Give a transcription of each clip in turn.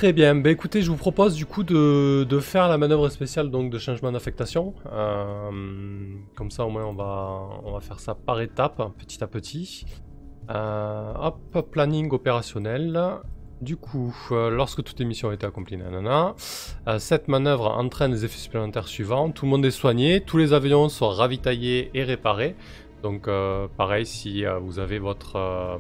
Très bien, bah écoutez, je vous propose du coup de faire la manœuvre spéciale donc de changement d'affectation. Comme ça au moins on va faire ça par étapes, petit à petit. Hop, planning opérationnel. Du coup, lorsque toutes les missions ont été accomplies, nanana, cette manœuvre entraîne les effets supplémentaires suivants. Tout le monde est soigné, tous les avions sont ravitaillés et réparés. Donc pareil, si vous avez votre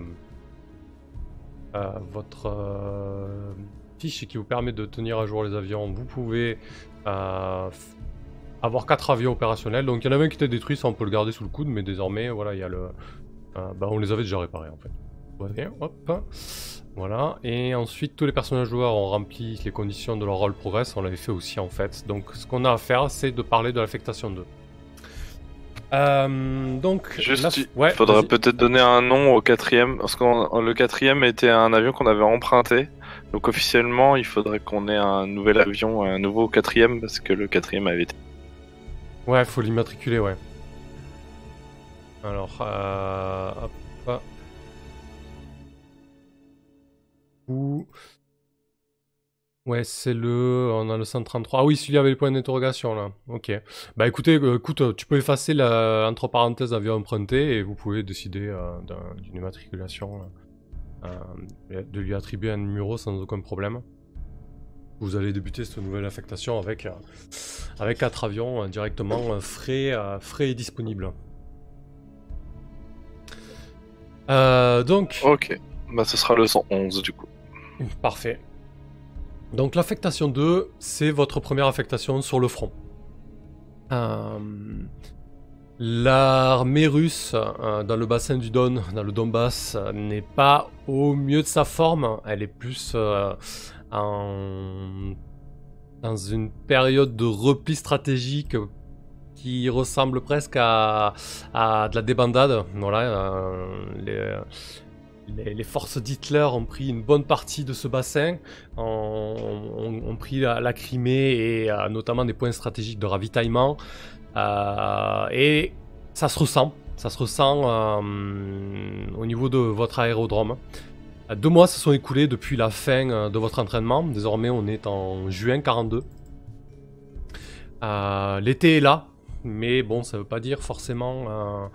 fiche qui vous permet de tenir à jour les avions, vous pouvez avoir 4 avions opérationnels. Donc il y en avait un qui était détruit, ça on peut le garder sous le coude, mais désormais voilà, il y a le... on les avait déjà réparés en fait. Ouais, hop, voilà. Et ensuite tous les personnages joueurs ont rempli les conditions de leur rôle progress, on l'avait fait aussi en fait. Donc ce qu'on a à faire, c'est de parler de l'affectation 2. Donc, juste, ouais, il faudrait peut-être donner un nom au quatrième, parce que le quatrième était un avion qu'on avait emprunté. Donc officiellement, il faudrait qu'on ait un nouvel avion, un nouveau quatrième, parce que le quatrième avait été... Ouais, faut l'immatriculer, ouais. Alors, hop. Ouais, c'est on a le 133. Ah oui, celui avec les points d'interrogation, là. Ok. Bah écoutez, tu peux effacer entre parenthèses avion emprunté, et vous pouvez décider d'une immatriculation, de lui attribuer un numéro sans aucun problème. Vous allez débuter cette nouvelle affectation avec 4 avions directement frais et disponibles. Donc... Ok, bah ce sera le 111 du coup. Parfait. Donc l'affectation 2, c'est votre première affectation sur le front. L'armée russe dans le bassin du Don, dans le Donbass, n'est pas au mieux de sa forme. Elle est plus dans une période de repli stratégique qui ressemble presque à de la débandade. Voilà, les forces d'Hitler ont pris une bonne partie de ce bassin, ont pris la Crimée et notamment des points stratégiques de ravitaillement. Et ça se ressent au niveau de votre aérodrome. 2 mois se sont écoulés depuis la fin de votre entraînement. Désormais, on est en juin 42. L'été est là, mais bon, ça ne veut pas dire forcément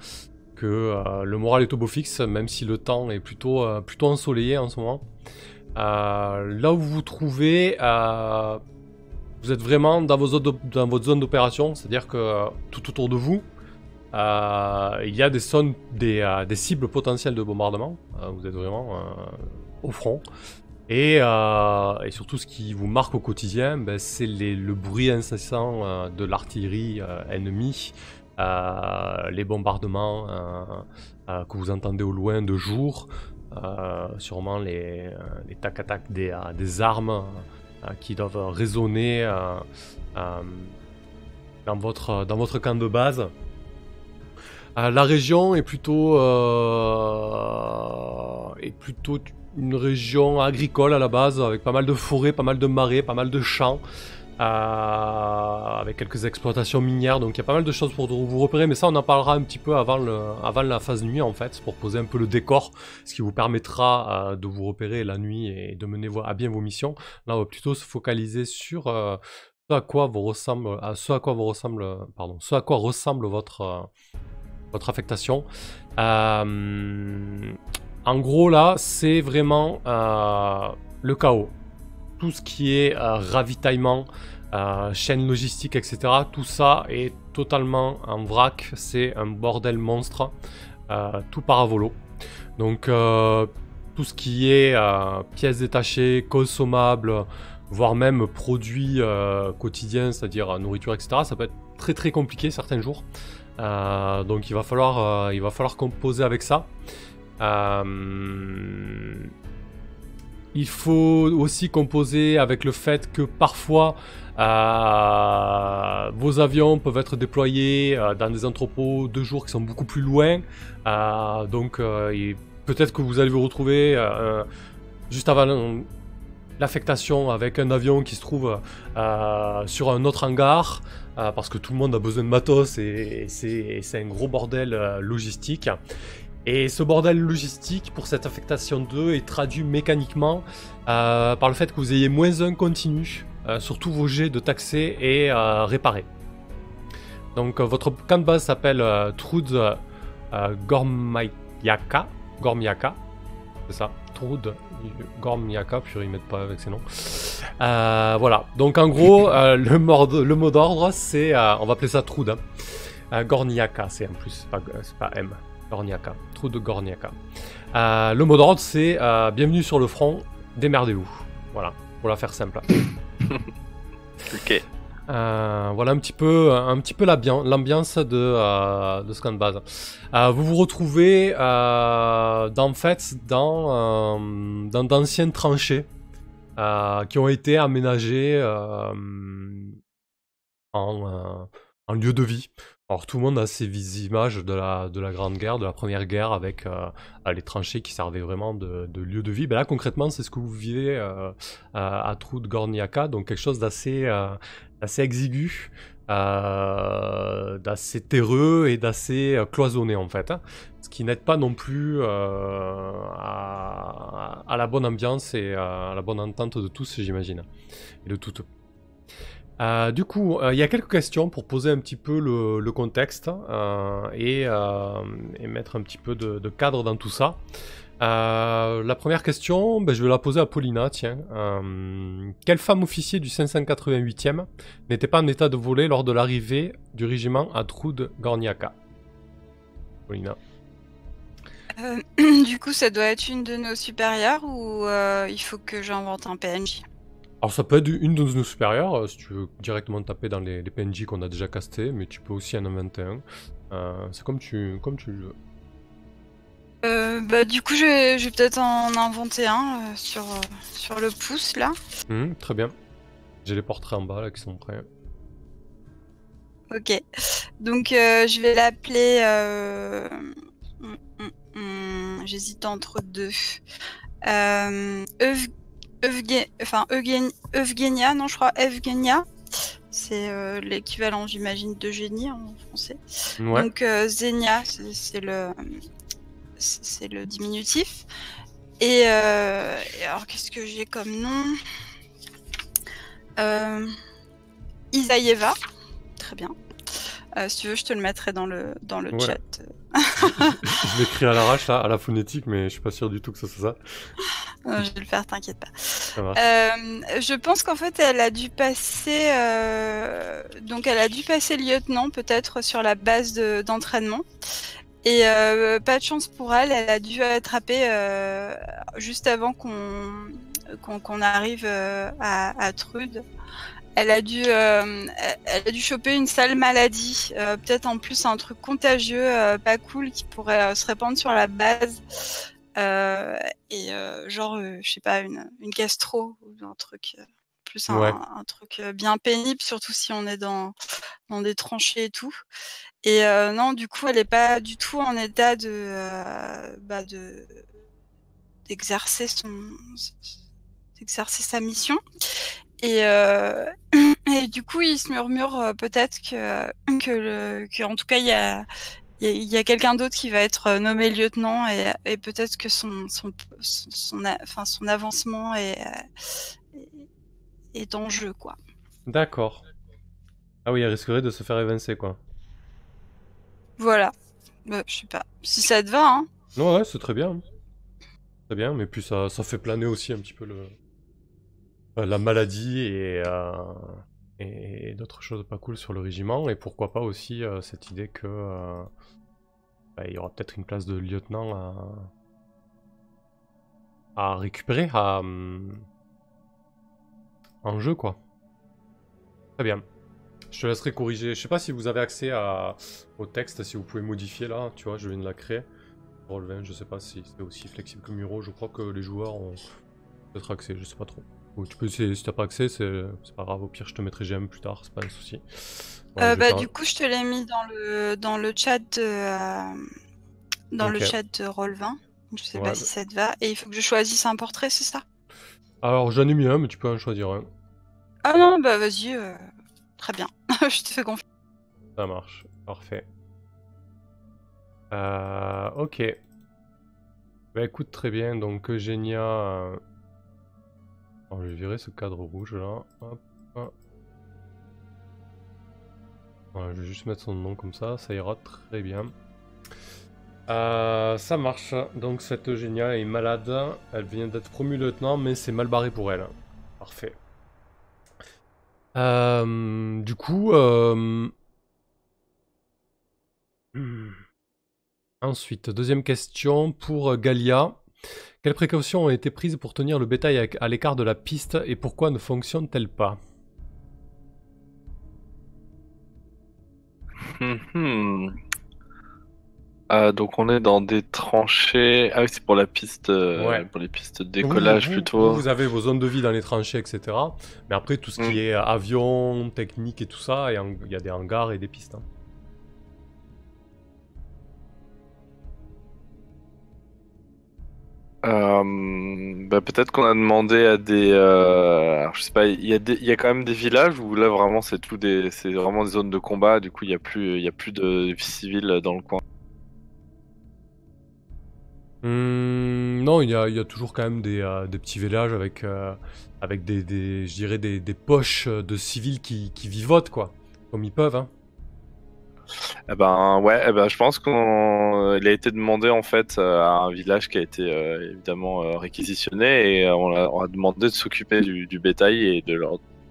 que le moral est au beau fixe, même si le temps est plutôt ensoleillé en ce moment. Là où vous vous trouvez, vous êtes vraiment dans votre zone d'opération, c'est-à-dire que tout autour de vous, il y a des cibles potentielles de bombardement. Vous êtes vraiment au front. Et surtout, ce qui vous marque au quotidien, c'est le bruit incessant de l'artillerie ennemie, les bombardements que vous entendez au loin de jour, sûrement les tac-tac des armes qui doivent résonner dans votre camp de base. La région est plutôt une région agricole à la base, avec pas mal de forêts, pas mal de marais, pas mal de champs, avec quelques exploitations minières, donc il y a pas mal de choses pour vous repérer, mais ça on en parlera un petit peu avant la phase nuit en fait, pour poser un peu le décor, ce qui vous permettra de vous repérer la nuit et de mener à bien vos missions. Là on va plutôt se focaliser sur ce à quoi ressemble votre affectation. En gros là, c'est vraiment le chaos. Tout ce qui est ravitaillement, chaîne logistique, etc. Tout ça est totalement en vrac. C'est un bordel monstre. Tout part à volo. Donc tout ce qui est pièces détachées, consommables, voire même produits quotidiens, c'est-à-dire nourriture, etc. Ça peut être très très compliqué certains jours. Donc il va falloir composer avec ça. Il faut aussi composer avec le fait que parfois vos avions peuvent être déployés dans des entrepôts de jour qui sont beaucoup plus loin. Donc peut-être que vous allez vous retrouver juste avant l'affectation avec un avion qui se trouve sur un autre hangar, parce que tout le monde a besoin de matos et c'est un gros bordel logistique. Et ce bordel logistique pour cette affectation 2 est traduit mécaniquement par le fait que vous ayez -1 continu sur tous vos jets de taxer et réparer. Donc votre camp de base s'appelle Trud Gormiaka, c'est ça, Trud Gormiaka, puis ils mettent pas avec ces noms. Voilà, donc en gros, le mot d'ordre, c'est, on va appeler ça Trud, Gorniaka, c'est en plus, c'est pas M, Gorniaka, Trud Gorniaka. Le mot d'ordre, c'est bienvenue sur le front, démerdez-vous. Voilà, pour la faire simple. Ok. Voilà un petit peu l'ambiance de ce camp de base. Vous vous retrouvez dans d'anciennes tranchées qui ont été aménagées en lieu de vie. Alors tout le monde a ces images de la Grande Guerre, de la Première Guerre, avec les tranchées qui servaient vraiment de lieu de vie. Ben là concrètement c'est ce que vous vivez à Trud Gorniaka, donc quelque chose d'assez exigu, d'assez terreux et d'assez cloisonné en fait, hein. Ce qui n'aide pas non plus à la bonne ambiance et à la bonne entente de tous, j'imagine, et de toutes. Du coup, il y a quelques questions pour poser un petit peu le contexte et mettre un petit peu de cadre dans tout ça. La première question, je vais la poser à Paulina, tiens. Quelle femme officier du 588e n'était pas en état de voler lors de l'arrivée du régiment à Trud Gorniaka? Paulina. Du coup, ça doit être une de nos supérieures ou il faut que j'invente un PNJ? Alors ça peut être une de nos supérieures, si tu veux directement taper dans les PNJ qu'on a déjà castés, mais tu peux aussi en inventer un. C'est comme tu le veux. Du coup, je vais peut-être en inventer un sur le pouce, là. Très bien. J'ai les portraits en bas, là, qui sont prêts. Ok. Donc, je vais l'appeler... J'hésite entre deux. Evgenia, non, je crois Evgenia. C'est l'équivalent, j'imagine, d'Eugénie en français. Ouais. Donc, Zenia, c'est le diminutif. Et alors, qu'est-ce que j'ai comme nom? Isaïeva. Très bien. Si tu veux, je te le mettrai dans le Ouais. chat. Je l'écris à l'arrache, là, à la phonétique, mais je suis pas sûr du tout que ce soit ça. Je vais le faire, t'inquiète pas. Ça marche. Je pense qu'en fait, elle a dû passer... Donc, elle a dû passer lieutenant, peut-être, sur la base d'entraînement. Et pas de chance pour elle, elle a dû attraper juste avant qu'on arrive à Trud. Elle a dû choper une sale maladie, peut-être en plus un truc contagieux, pas cool, qui pourrait se répandre sur la base. Genre, je sais pas, une gastro ou un truc, plus Ouais. un truc bien pénible, surtout si on est dans des tranchées et tout. Et non, du coup, elle est pas du tout en état d'exercer sa mission. Et du coup, il se murmure peut-être que en tout cas, il y a quelqu'un d'autre qui va être nommé lieutenant et peut-être que son avancement est en jeu, quoi. D'accord. Ah oui, elle risquerait de se faire évincer, quoi. Voilà. Je sais pas. Si ça te va, hein. Non, ouais, c'est très bien. Très bien, mais puis ça fait planer aussi un petit peu la maladie et d'autres choses pas cool sur le régiment. Et pourquoi pas aussi cette idée que il y aura peut-être une place de lieutenant à récupérer en jeu, quoi. Très bien. Je te laisserai corriger. Je sais pas si vous avez accès au texte, si vous pouvez modifier là. Tu vois, je viens de la créer. Roll20, je sais pas si c'est aussi flexible que Muro. Je crois que les joueurs ont peut-être accès, je sais pas trop. Ou tu peux essayer, si t'as pas accès, c'est pas grave. Au pire, je te mettrai GM plus tard, c'est pas un souci. Voilà, Du coup, je te l'ai mis dans le chat le chat de Roll20. Je sais pas si ça te va. Et il faut que je choisisse un portrait, c'est ça? Alors, j'en ai mis un, mais tu peux en choisir un. Ah non, bah vas-y. Très bien. Je te fais confiance. Ça marche. Parfait. Ok. Bah écoute, très bien, donc Eugenia... Alors, je vais virer ce cadre rouge là. Hop, hop. Voilà, je vais juste mettre son nom comme ça ira très bien. Ça marche, donc cette Eugenia est malade, elle vient d'être promue lieutenant, mais c'est mal barré pour elle. Parfait. Du coup... Ensuite, deuxième question pour Galia. Quelles précautions ont été prises pour tenir le bétail à l'écart de la piste et pourquoi ne fonctionne-t-elle pas? Donc on est dans des tranchées. Ah oui, c'est pour la piste, Ouais. pour les pistes de décollage plutôt. Vous avez vos zones de vie dans les tranchées, etc. Mais après, tout ce qui est avion, technique et tout ça, il y a des hangars et des pistes. Hein. Bah, peut-être qu'on a demandé à des, alors, je sais pas, il y a quand même des villages où là vraiment c'est vraiment des zones de combat. Du coup, il y a plus de civils dans le coin. Non, il y a toujours quand même des petits villages avec, avec je dirais des poches de civils qui vivotent, quoi. Comme ils peuvent, hein. Eh ben ouais, eh ben je pense qu'il a été demandé en fait à un village qui a été évidemment réquisitionné et on a demandé de s'occuper du bétail et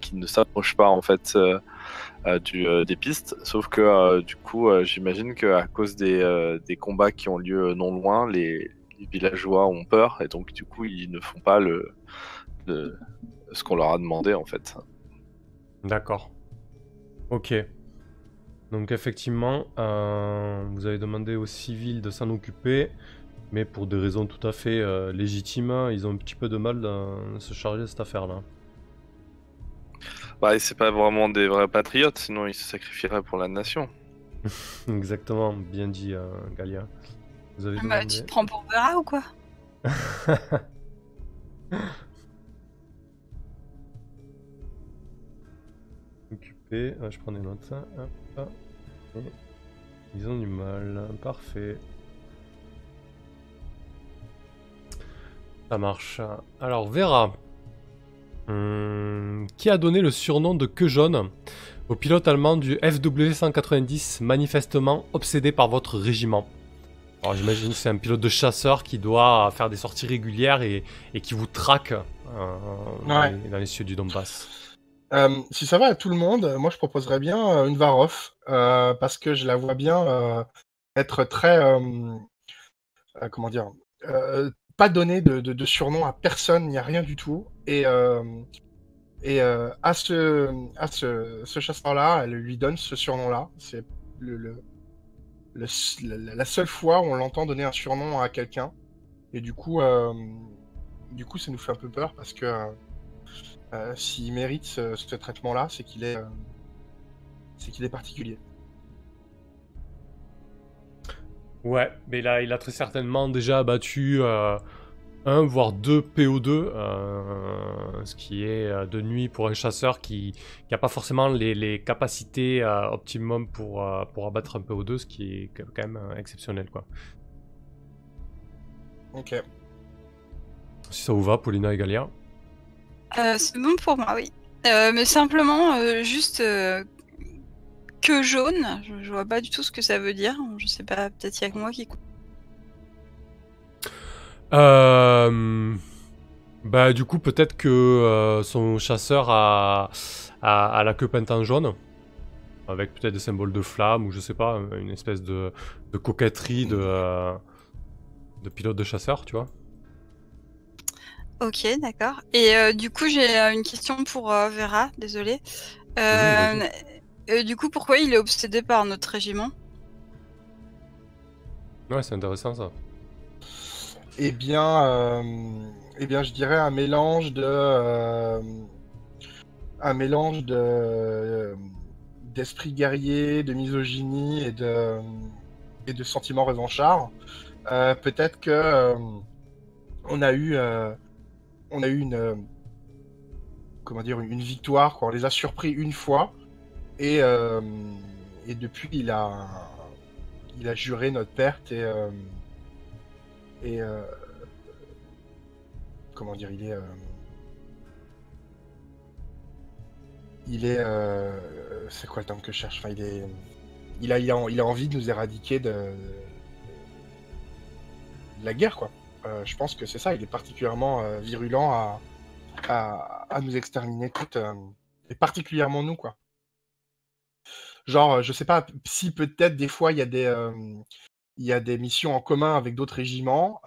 qu'ils ne s'approchent pas en fait des pistes. Sauf que du coup, j'imagine qu'à cause des combats qui ont lieu non loin, les villageois ont peur et donc du coup ils ne font pas ce qu'on leur a demandé en fait. D'accord. Ok. Donc effectivement, vous avez demandé aux civils de s'en occuper, mais pour des raisons tout à fait légitimes, ils ont un petit peu de mal de se charger de cette affaire-là. Bah, et c'est pas vraiment des vrais patriotes, sinon ils se sacrifieraient pour la nation. Exactement, bien dit Galia. Vous avez Bah, demandé... tu te prends pour Vera ou quoi? Occupé, je prends des notes. Hop, hop. Et ils ont du mal, parfait. Ça marche. Alors Vera, qui a donné le surnom de Queue jaune au pilote allemand du FW190 manifestement obsédé par votre régiment? Alors j'imagine que c'est un pilote de chasseur qui doit faire des sorties régulières et qui vous traque dans les cieux du Donbass. Si ça va à tout le monde, moi je proposerais bien une Varov, parce que je la vois bien être très, comment dire, pas donner de surnom à personne, ni à rien du tout. Et à ce chasseur-là, elle lui donne ce surnom-là. C'est la seule fois où on l'entend donner un surnom à quelqu'un. Et du coup, ça nous fait un peu peur parce que s'il mérite ce traitement-là, c'est qu'il est particulier. Ouais, mais là, il a très certainement déjà battu un voire deux PO2, ce qui est de nuit pour un chasseur qui n'a pas forcément les capacités optimum pour abattre un PO2, ce qui est quand même exceptionnel, quoi. Ok. Si ça vous va, Paulina et Galia. C'est bon pour moi, oui. Mais simplement, juste queue jaune, je vois pas du tout ce que ça veut dire. Je sais pas, peut-être il y a que moi qui... Bah du coup peut-être que son chasseur a la queue peinte en jaune, avec peut-être des symboles de flamme ou je sais pas, une espèce de coquetterie de pilote de chasseur, tu vois. Ok, d'accord. Et du coup j'ai une question pour Vera, désolée. Du coup pourquoi il est obsédé par notre régiment? Ouais, c'est intéressant ça. Eh bien, je dirais un mélange d'esprit guerrier, de misogynie et de sentiments revanchards. Peut-être que on a eu une victoire, quoi. On les a surpris une fois et depuis il a juré notre perte et comment dire, c'est quoi le terme que je cherche? Enfin, il a envie de nous éradiquer de la guerre, quoi. Je pense que c'est ça. Il est particulièrement virulent à nous exterminer toutes, et particulièrement nous, quoi. Genre, je sais pas si peut-être des fois il y a des missions en commun avec d'autres régiments.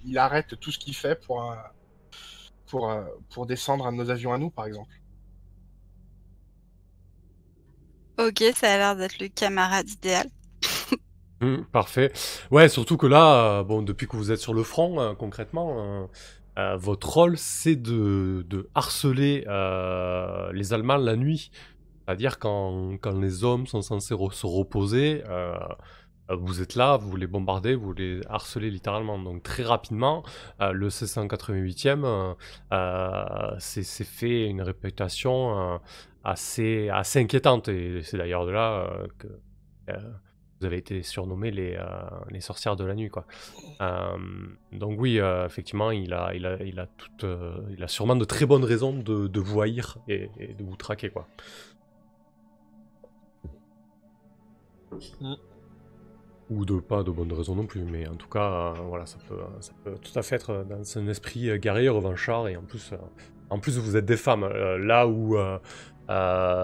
Il arrête tout ce qu'il fait pour descendre un de nos avions à nous, par exemple. Ok, ça a l'air d'être le camarade idéal. Parfait. Ouais, surtout que là, bon, depuis que vous êtes sur le front, concrètement, votre rôle, c'est de harceler les Allemands la nuit. C'est-à-dire quand les hommes sont censés se reposer, vous êtes là, vous les bombardez, vous les harcelez littéralement. Donc très rapidement, le C188e s'est fait une réputation assez inquiétante. Et c'est d'ailleurs de là que vous avez été surnommés les sorcières de la nuit, quoi. Donc oui, effectivement, il a sûrement de très bonnes raisons de vous haïr et de vous traquer, quoi. Ou de pas de bonnes raisons non plus, mais en tout cas, voilà, ça peut tout à fait être dans un esprit guerrier, revanchard, et en plus vous êtes des femmes, là où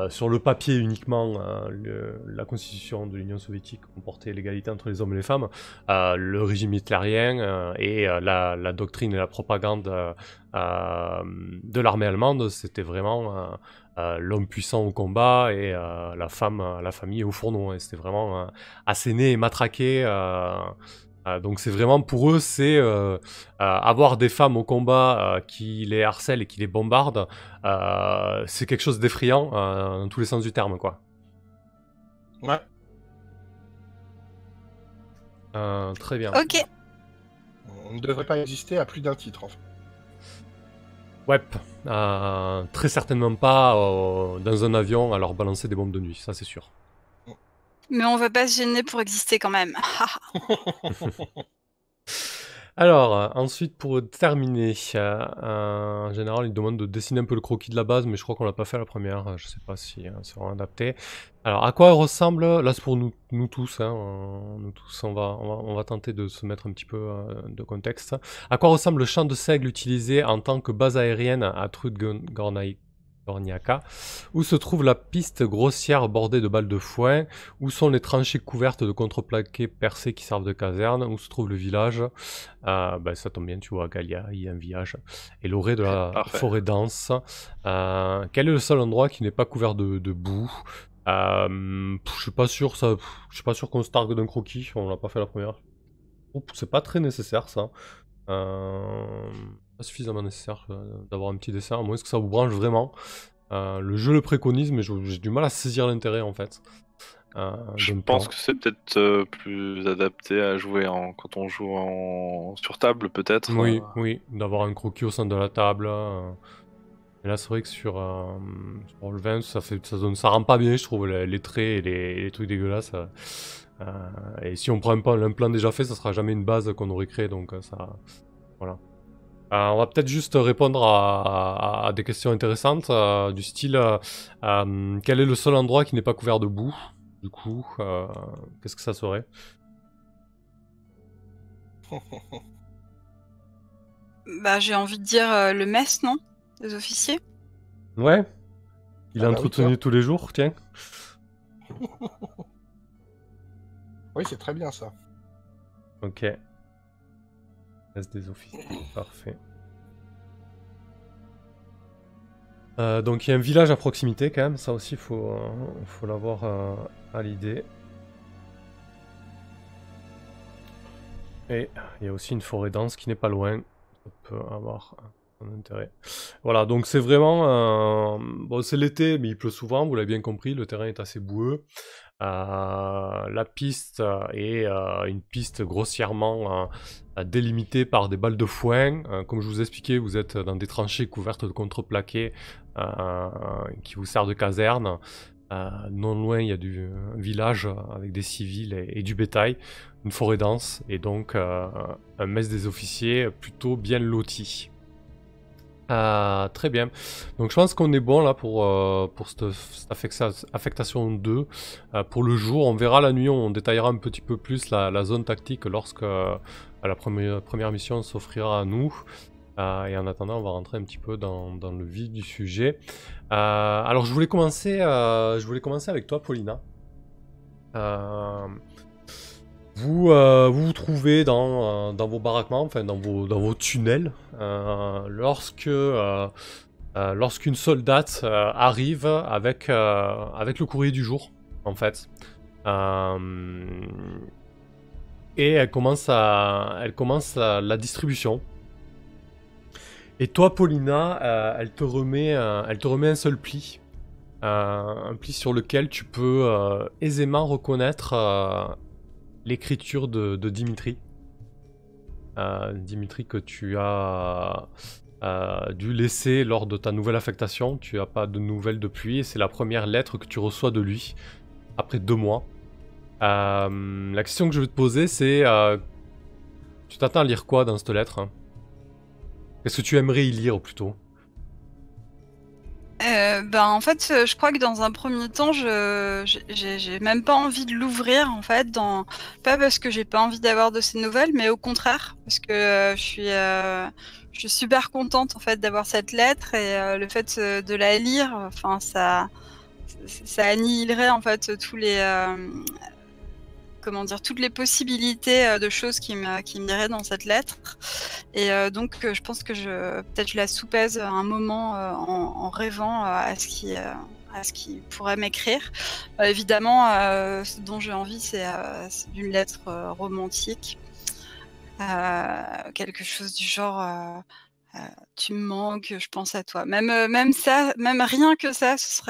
sur le papier uniquement, la constitution de l'Union soviétique comportait l'égalité entre les hommes et les femmes, le régime hitlérien et la doctrine et la propagande de l'armée allemande, c'était vraiment l'homme puissant au combat et la femme, la famille au fourneau. Et c'était vraiment asséné et matraqué. Donc c'est vraiment pour eux, c'est avoir des femmes au combat qui les harcèlent et qui les bombardent, c'est quelque chose d'effrayant dans tous les sens du terme, quoi. Ouais. Très bien. Ok. On ne devrait pas exister à plus d'un titre, en fait. Ouais, très certainement pas dans un avion à leur balancer des bombes de nuit, ça c'est sûr. Mais on va pas se gêner pour exister quand même. Alors, ensuite, pour terminer, en général, il demande de dessiner un peu le croquis de la base, mais je crois qu'on l'a pas fait à la première. Je sais pas si c'est vraiment adapté. Alors, à quoi ressemble, là c'est pour nous tous, hein, nous tous, on va tenter de se mettre un petit peu de contexte. À quoi ressemble le champ de seigle utilisé en tant que base aérienne à Trud-Gorniaka? Où se trouve la piste grossière bordée de balles de foin? Où sont les tranchées couvertes de contreplaqués percés qui servent de caserne? Où se trouve le village? Ça tombe bien, tu vois, à Galia, il y a un village. Et l'orée de la forêt dense. Quel est le seul endroit qui n'est pas couvert de boue? Je suis pas sûr qu'on se targue d'un croquis, on l'a pas fait la première. C'est pas très nécessaire, ça. Pas suffisamment nécessaire d'avoir un petit dessin, à moins que ça vous branche vraiment. Le jeu le préconise, mais j'ai du mal à saisir l'intérêt, en fait. Je pense que c'est peut-être plus adapté à jouer quand on joue sur table, peut-être. Oui, d'avoir un croquis au centre de la table. Et là, c'est vrai que sur le 20, ça rend pas bien, je trouve, les traits et les trucs dégueulasses. Et si on prend un plan déjà fait, ça sera jamais une base qu'on aurait créée, donc ça... Voilà. On va peut-être juste répondre à des questions intéressantes, du style quel est le seul endroit qui n'est pas couvert de boue? Du coup, qu'est-ce que ça serait? J'ai envie de dire le mess, non? Des officiers. Ouais. Il est entretenu tous les jours, tiens. Oui, c'est très bien ça. Ok. Reste des officiers, parfait. Donc il y a un village à proximité quand même, ça aussi il faut l'avoir à l'idée. Et il y a aussi une forêt dense qui n'est pas loin, ça peut avoir un intérêt. Voilà, donc c'est vraiment... bon, c'est l'été, mais il pleut souvent, vous l'avez bien compris, le terrain est assez boueux. La piste est une piste grossièrement délimitée par des balles de foin. Comme je vous expliquais, vous êtes dans des tranchées couvertes de contreplaqués qui vous servent de caserne. Non loin, il y a un village avec des civils et du bétail, une forêt dense, et donc un mess des officiers plutôt bien loti. Très bien. Donc je pense qu'on est bon là pour cette affectation 2. Pour le jour, on verra la nuit, on détaillera un petit peu plus la zone tactique lorsque la première mission s'offrira à nous. Et en attendant, on va rentrer un petit peu dans le vif du sujet. Alors je voulais commencer avec toi, Paulina. Vous trouvez dans vos baraquements, enfin dans vos tunnels, lorsqu'une soldate arrive avec le courrier du jour, en fait. Et elle commence la distribution. Et toi, Paulina, elle te remet un seul pli. Un pli sur lequel tu peux aisément reconnaître l'écriture de Dimitri. Dimitri que tu as dû laisser lors de ta nouvelle affectation. Tu n'as pas de nouvelles depuis et c'est la première lettre que tu reçois de lui après 2 mois. La question que je vais te poser, c'est tu t'attends à lire quoi dans cette lettre, hein? Qu'est-ce que tu aimerais y lire plutôt? En fait, je crois que dans un premier temps, j'ai même pas envie de l'ouvrir, en fait, pas parce que j'ai pas envie d'avoir de ces nouvelles, mais au contraire, parce que je suis super contente, en fait, d'avoir cette lettre et le fait de la lire, enfin, ça annihilerait, en fait, toutes les possibilités de choses qui m'iraient dans cette lettre. Et donc, je pense que peut-être je la soupèse un moment en rêvant à ce qui pourrait m'écrire. Évidemment, ce dont j'ai envie, c'est d'une lettre romantique. Quelque chose du genre tu me manques, je pense à toi. Même ça, même rien que ça, ce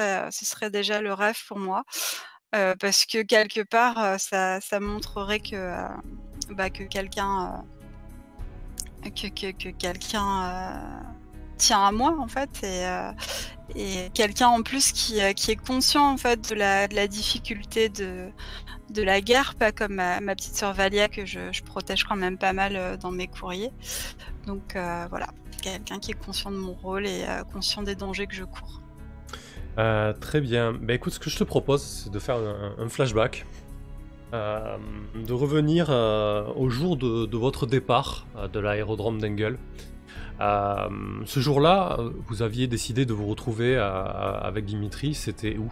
serait déjà le rêve pour moi. Parce que quelque part, ça montrerait que quelqu'un que quelqu'un tient à moi, en fait, et quelqu'un en plus qui est conscient, en fait, de la difficulté de la guerre, pas comme ma petite sœur Valia que je protège quand même pas mal dans mes courriers. Donc voilà, quelqu'un qui est conscient de mon rôle et conscient des dangers que je cours. Très bien. Bah écoute, ce que je te propose, c'est de faire un flashback. De revenir au jour de votre départ de l'aérodrome d'Engel. Ce jour-là, vous aviez décidé de vous retrouver avec Dimitri. C'était où?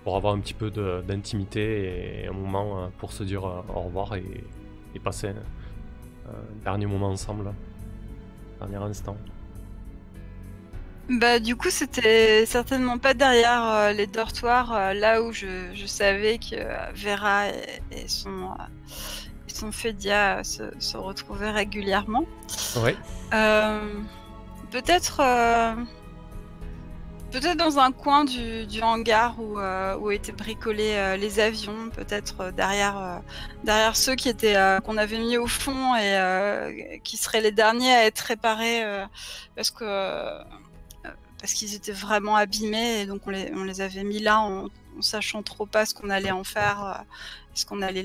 Pour avoir un petit peu d'intimité et un moment pour se dire au revoir et passer un dernier moment ensemble. Dernier instant. Du coup, c'était certainement pas derrière les dortoirs, là où je savais que Vera et son Fédia se retrouvaient régulièrement. Ouais. Peut-être dans un coin du hangar où étaient bricolés les avions, peut-être derrière ceux qu'on avait mis au fond et qui seraient les derniers à être réparés parce qu'ils étaient vraiment abîmés et donc on les avait mis là en sachant trop pas ce qu'on allait en faire. Est-ce qu'on allait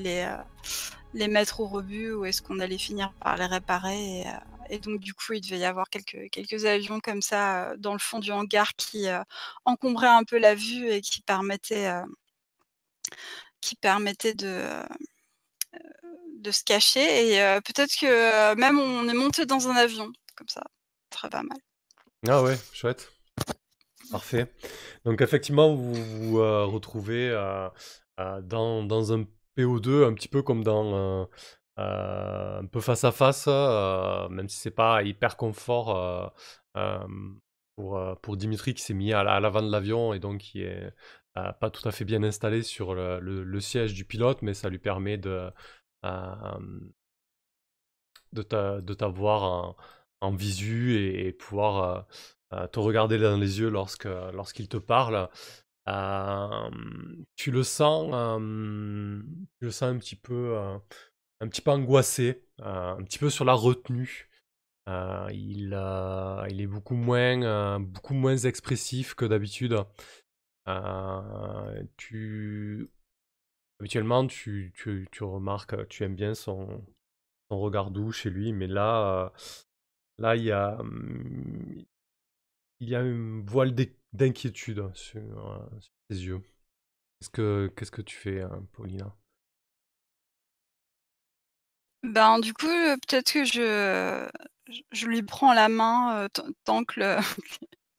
les mettre au rebut ou est-ce qu'on allait finir par les réparer et donc du coup il devait y avoir quelques avions comme ça dans le fond du hangar qui encombraient un peu la vue et qui permettaient de se cacher et peut-être que même on est monté dans un avion comme ça, très pas mal. Ah ouais, chouette. Parfait. Donc effectivement, vous vous retrouvez dans un PO2, un petit peu comme dans un peu face à face, même si c'est pas hyper confort pour Dimitri qui s'est mis à l'avant de l'avion et donc qui est pas tout à fait bien installé sur le siège du pilote, mais ça lui permet euh, de t'avoir en visu et pouvoir te regarder dans les yeux lorsqu'il te parle. Tu le sens un petit peu angoissé, un petit peu sur la retenue. Il est beaucoup moins expressif que d'habitude. Habituellement, tu remarques, tu aimes bien son regard doux chez lui, mais là, il y a une voile d'inquiétude sur ses yeux. Qu'est-ce que tu fais, Paulina? Ben, du coup, peut-être que je lui prends la main, tant que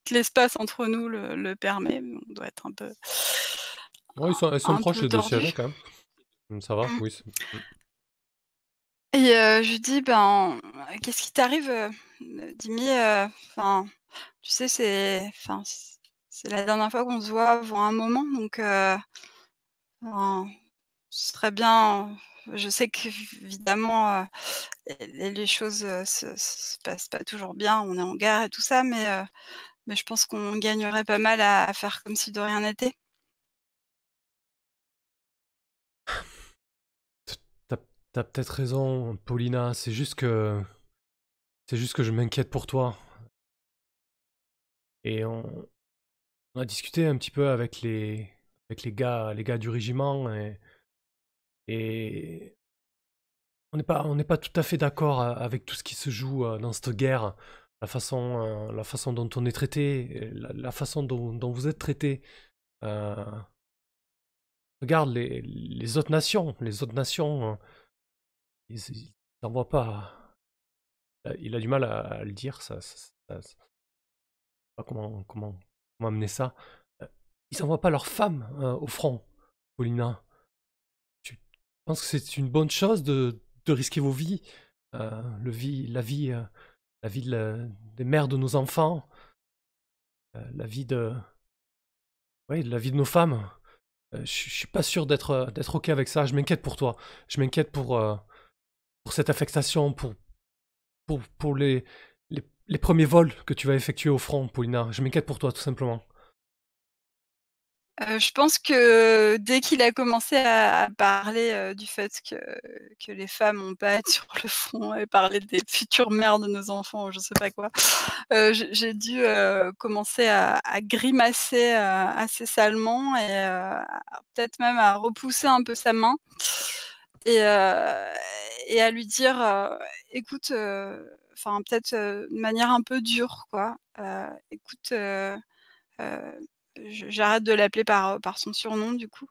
que l'espace entre nous le permet. On doit être Ouais, elles sont un proches peu les deux tordu. sièges, quand même. Ça va, Mmh. oui. Et je lui dis: «Ben, qu'est-ce qui t'arrive, Dimi, enfin, tu sais, c'est la dernière fois qu'on se voit avant un moment, donc enfin, ce serait bien, je sais qu'évidemment, les choses, se passent pas toujours bien, on est en guerre et tout ça, mais je pense qu'on gagnerait pas mal à faire comme si de rien n'était». T'as, t'as peut-être raison, Paulina. C'est juste que je m'inquiète pour toi. Et on a discuté un petit peu avec les gars du régiment et on n'est pas tout à fait d'accord avec tout ce qui se joue dans cette guerre, la façon dont on est traité, et la façon dont vous êtes traité. Euh, Regarde les autres nations, ils n'en voient pas. Il a du mal à le dire, je sais pas comment amener ça. Euh, Ils n'envoient pas leurs femmes au front, Paulina. Tu penses que c'est une bonne chose de risquer vos vies, la vie des mères de nos enfants, la vie ouais, la vie de nos femmes. Je suis pas sûr d'être ok avec ça. Je m'inquiète pour toi. Je m'inquiète pour cette affectation, pour les premiers vols que tu vas effectuer au front, Paulina. Je m'inquiète pour toi, tout simplement. Je pense que dès qu'il a commencé à parler, du fait que les femmes ont pas à être sur le front et parler des futures mères de nos enfants ou je sais pas quoi, j'ai dû, commencer à grimacer, assez salement et peut-être même à repousser un peu sa main et à lui dire, «Écoute», enfin peut-être, de manière un peu dure quoi, «Écoute, heu, j'arrête de l'appeler par son surnom du coup.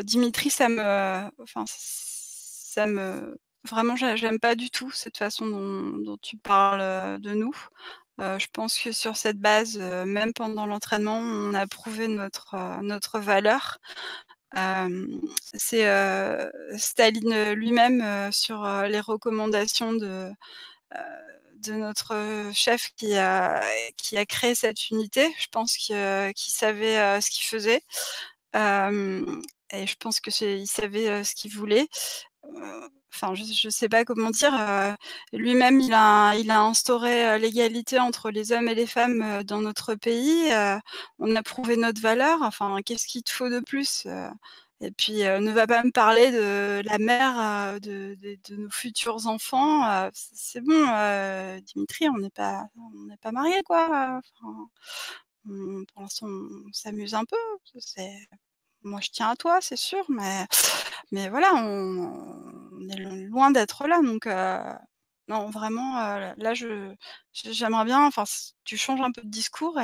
Dimitri, enfin ça me vraiment j'aime pas du tout cette façon dont tu parles, de nous. Je pense que sur cette base, même pendant l'entraînement, on a prouvé notre valeur. Hem, c'est, Staline, lui-même, sur, les recommandations heu, de notre, chef qui a créé cette unité. Je pense qu'il savait, ce qu'il faisait, hem et je pense que il savait, ce qu'il voulait. Enfin, je sais pas comment dire, lui-même il a instauré, l'égalité entre les hommes et les femmes, dans notre pays, on a prouvé notre valeur, enfin qu'est-ce qu'il te faut de plus? Et puis, ne va pas me parler de la mère, de nos futurs enfants, c'est bon, Dimitri, on n'est pas mariés quoi, enfin, pour l'instant on s'amuse un peu, c'est moi je tiens à toi, c'est sûr, mais voilà, on est loin d'être là, donc non, vraiment, là, j'aimerais bien, enfin, tu changes un peu de discours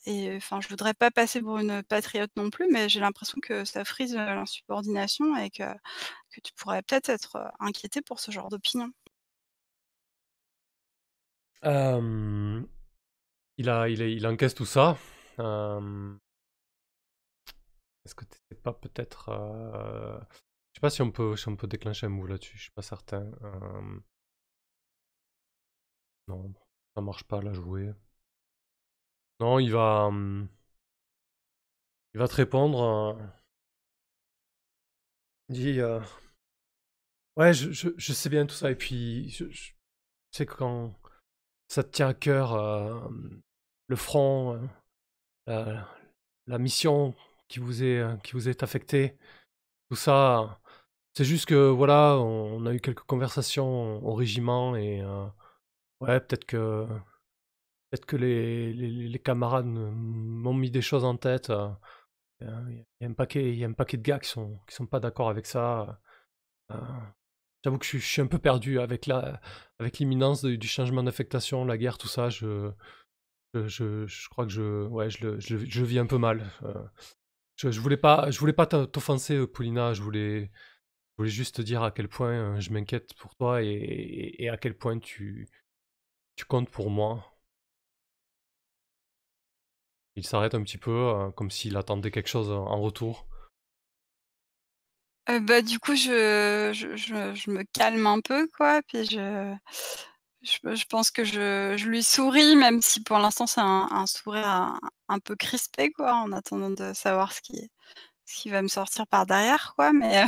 et enfin, je voudrais pas passer pour une patriote non plus, mais j'ai l'impression que ça frise, l'insubordination et que tu pourrais peut-être être, inquiété pour ce genre d'opinion. Euh, il encaisse tout ça. Euh, Est-ce que t'essaies pas peut-être... Je sais pas si on peut déclencher un move là-dessus, je suis pas certain. Non, ça marche pas, là, jouer. Non, il va te répondre. Il dit, ouais, je sais bien tout ça, et puis je sais que quand ça te tient à cœur, le front, la, la mission qui vous est affectée, tout ça, c'est juste que voilà, on a eu quelques conversations au régiment et ouais, peut-être que peut-être que les camarades m'ont mis des choses en tête. Il y a un paquet de gars qui sont pas d'accord avec ça. Euh, J'avoue que je suis un peu perdu avec l'imminence du changement d'affectation, la guerre, tout ça. Je crois que je vis un peu mal. Je voulais pas t'offenser, Paulina. Je voulais juste te dire à quel point je m'inquiète pour toi et à quel point tu comptes pour moi. Il s'arrête un petit peu, comme s'il attendait quelque chose en retour. Bah, du coup, je me calme un peu, quoi, puis je pense que je lui souris, même si pour l'instant c'est un sourire un peu crispé, quoi, en attendant de savoir ce qui va me sortir par derrière, quoi, mais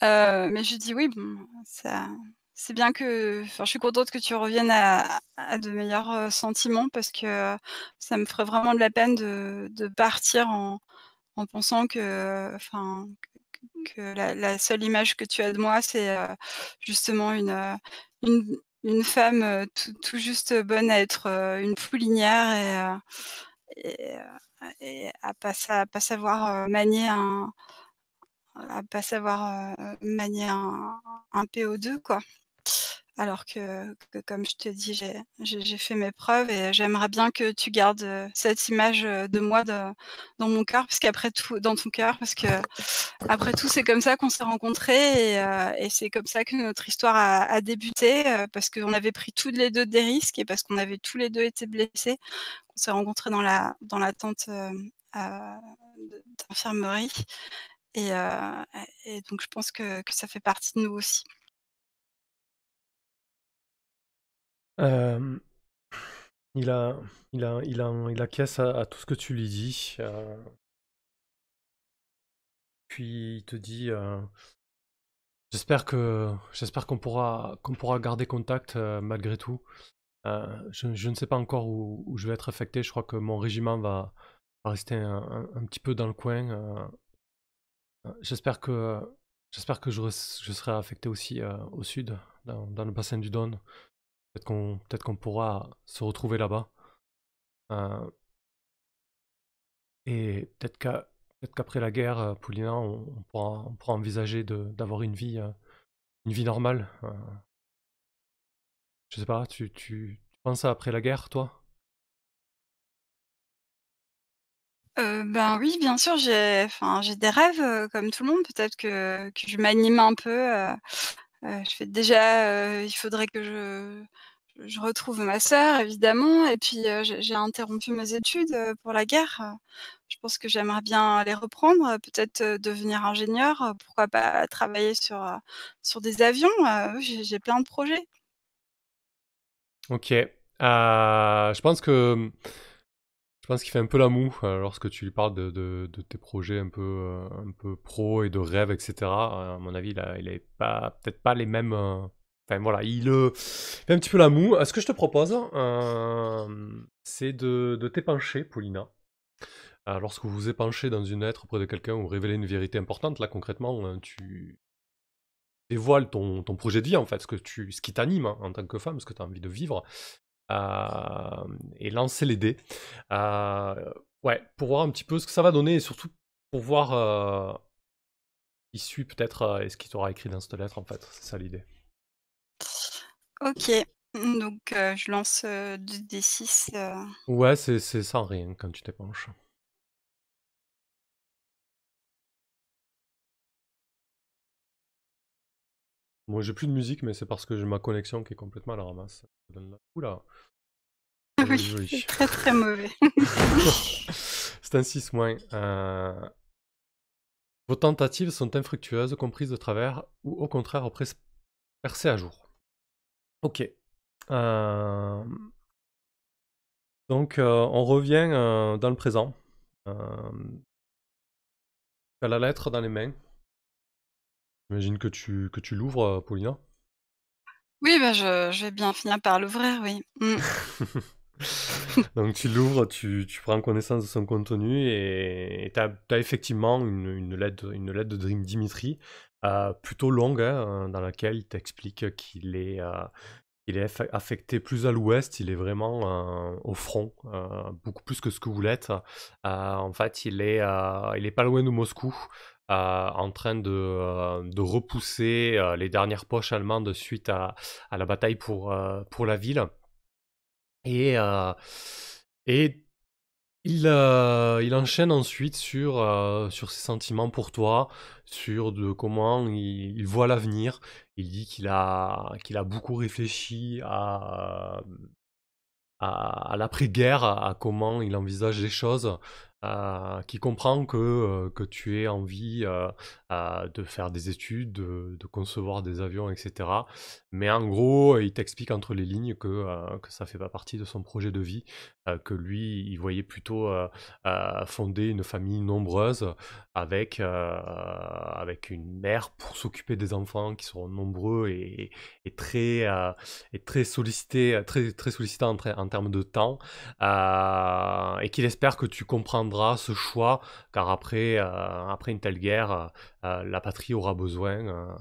mais je lui dis: «Oui, bon, ça c'est bien que enfin, je suis contente que tu reviennes à de meilleurs, sentiments parce que ça me ferait vraiment de la peine de partir en pensant que enfin, que la seule image que tu as de moi, c'est, justement une femme, tout juste bonne à être, une poulinière et à pas savoir, manier un PO2 quoi. Alors que comme je te dis, j'ai fait mes preuves et j'aimerais bien que tu gardes, cette image, de moi dans mon cœur, parce qu'après tout dans ton cœur, parce qu'après tout, c'est comme ça qu'on s'est rencontrés et c'est comme ça que notre histoire a débuté, parce qu'on avait pris tous les 2 des risques et parce qu'on avait tous les 2 été blessés. On s'est rencontrés dans la tente, d'infirmerie et heu et donc je pense que ça fait partie de nous aussi. Hem, il a il acquiesce à tout ce que tu lui dis, puis il te dit, j'espère qu'on pourra garder contact, malgré tout. Je ne sais pas encore où je vais être affecté. Je crois que mon régiment va rester un petit peu dans le coin. J'espère que je serai affecté aussi au sud, dans le bassin du Don. Peut-être qu'on pourra se retrouver là-bas. Euh, et peut-être qu'après la guerre, Paulina, on pourra envisager d'avoir une vie normale. Je sais pas, tu penses à après la guerre, toi? Ben, oui, bien sûr, j'ai des rêves, comme tout le monde. Peut-être que je m'anime un peu, je fais déjà, il faudrait que je retrouve ma sœur évidemment et puis, j'ai interrompu mes études, pour la guerre, je pense que j'aimerais bien les reprendre, peut-être, devenir ingénieure, pourquoi pas travailler sur des avions, oui, j'ai plein de projets. Ok. Je pense qu'il fait un peu la moue lorsque tu lui parles de tes projets un peu pro et de rêves, etc. À mon avis, il a pas, peut-être pas les mêmes. Enfin voilà, il fait un petit peu la moue. Ce que je te propose, c'est de t'épancher, Paulina. Lorsque vous vous épanchez dans une lettre auprès de quelqu'un ou révélez une vérité importante, là concrètement, tu dévoiles ton projet de vie en fait, ce qui t'anime hein, en tant que femme, ce que tu as envie de vivre. Et lancer les dés. Ouais, pour voir un petit peu ce que ça va donner et surtout pour voir qui suit peut-être et ce qu'il t'aura écrit dans cette lettre en fait. C'est ça l'idée. OK, donc je lance, 2 D6, Ouais, c'est sans rien quand tu t'épanches. Moi j'ai plus de musique mais c'est parce que j'ai ma connexion qui est complètement à la ramasse. Oula, oui, joli c'est joli. très, très mauvais. C'est un 6 moins. Vos tentatives sont infructueuses, comprises de travers ou au contraire percées à jour. Ok. Euh, Donc, on revient dans le présent. Tu as la lettre dans les mains. J'imagine que tu l'ouvres, Paulina. Oui, bah, je vais bien finir par l'ouvrir, oui. Mmh. Donc, tu l'ouvres, tu prends connaissance de son contenu et tu as effectivement une lettre de Dimitri, plutôt longue, hein, dans laquelle il t'explique qu'il est il est affecté plus à l'ouest, il est vraiment au front, beaucoup plus que ce que vous l'êtes. En fait, il est pas loin de Moscou, en train de repousser les dernières poches allemandes suite à la bataille pour la ville. Et il enchaîne ensuite sur ses sentiments pour toi, sur de comment il voit l'avenir. Il dit qu'il a beaucoup réfléchi à l'après-guerre, à comment il envisage les choses, qui comprend que tu aies envie de faire des études, de concevoir des avions, etc. Mais en gros, il t'explique entre les lignes que ça fait pas partie de son projet de vie, que lui, il voyait plutôt fonder une famille nombreuse avec une mère pour s'occuper des enfants qui seront nombreux et très sollicité, très sollicité en termes de temps, et qu'il espère que tu comprendras ce choix, car après une telle guerre, la patrie aura besoin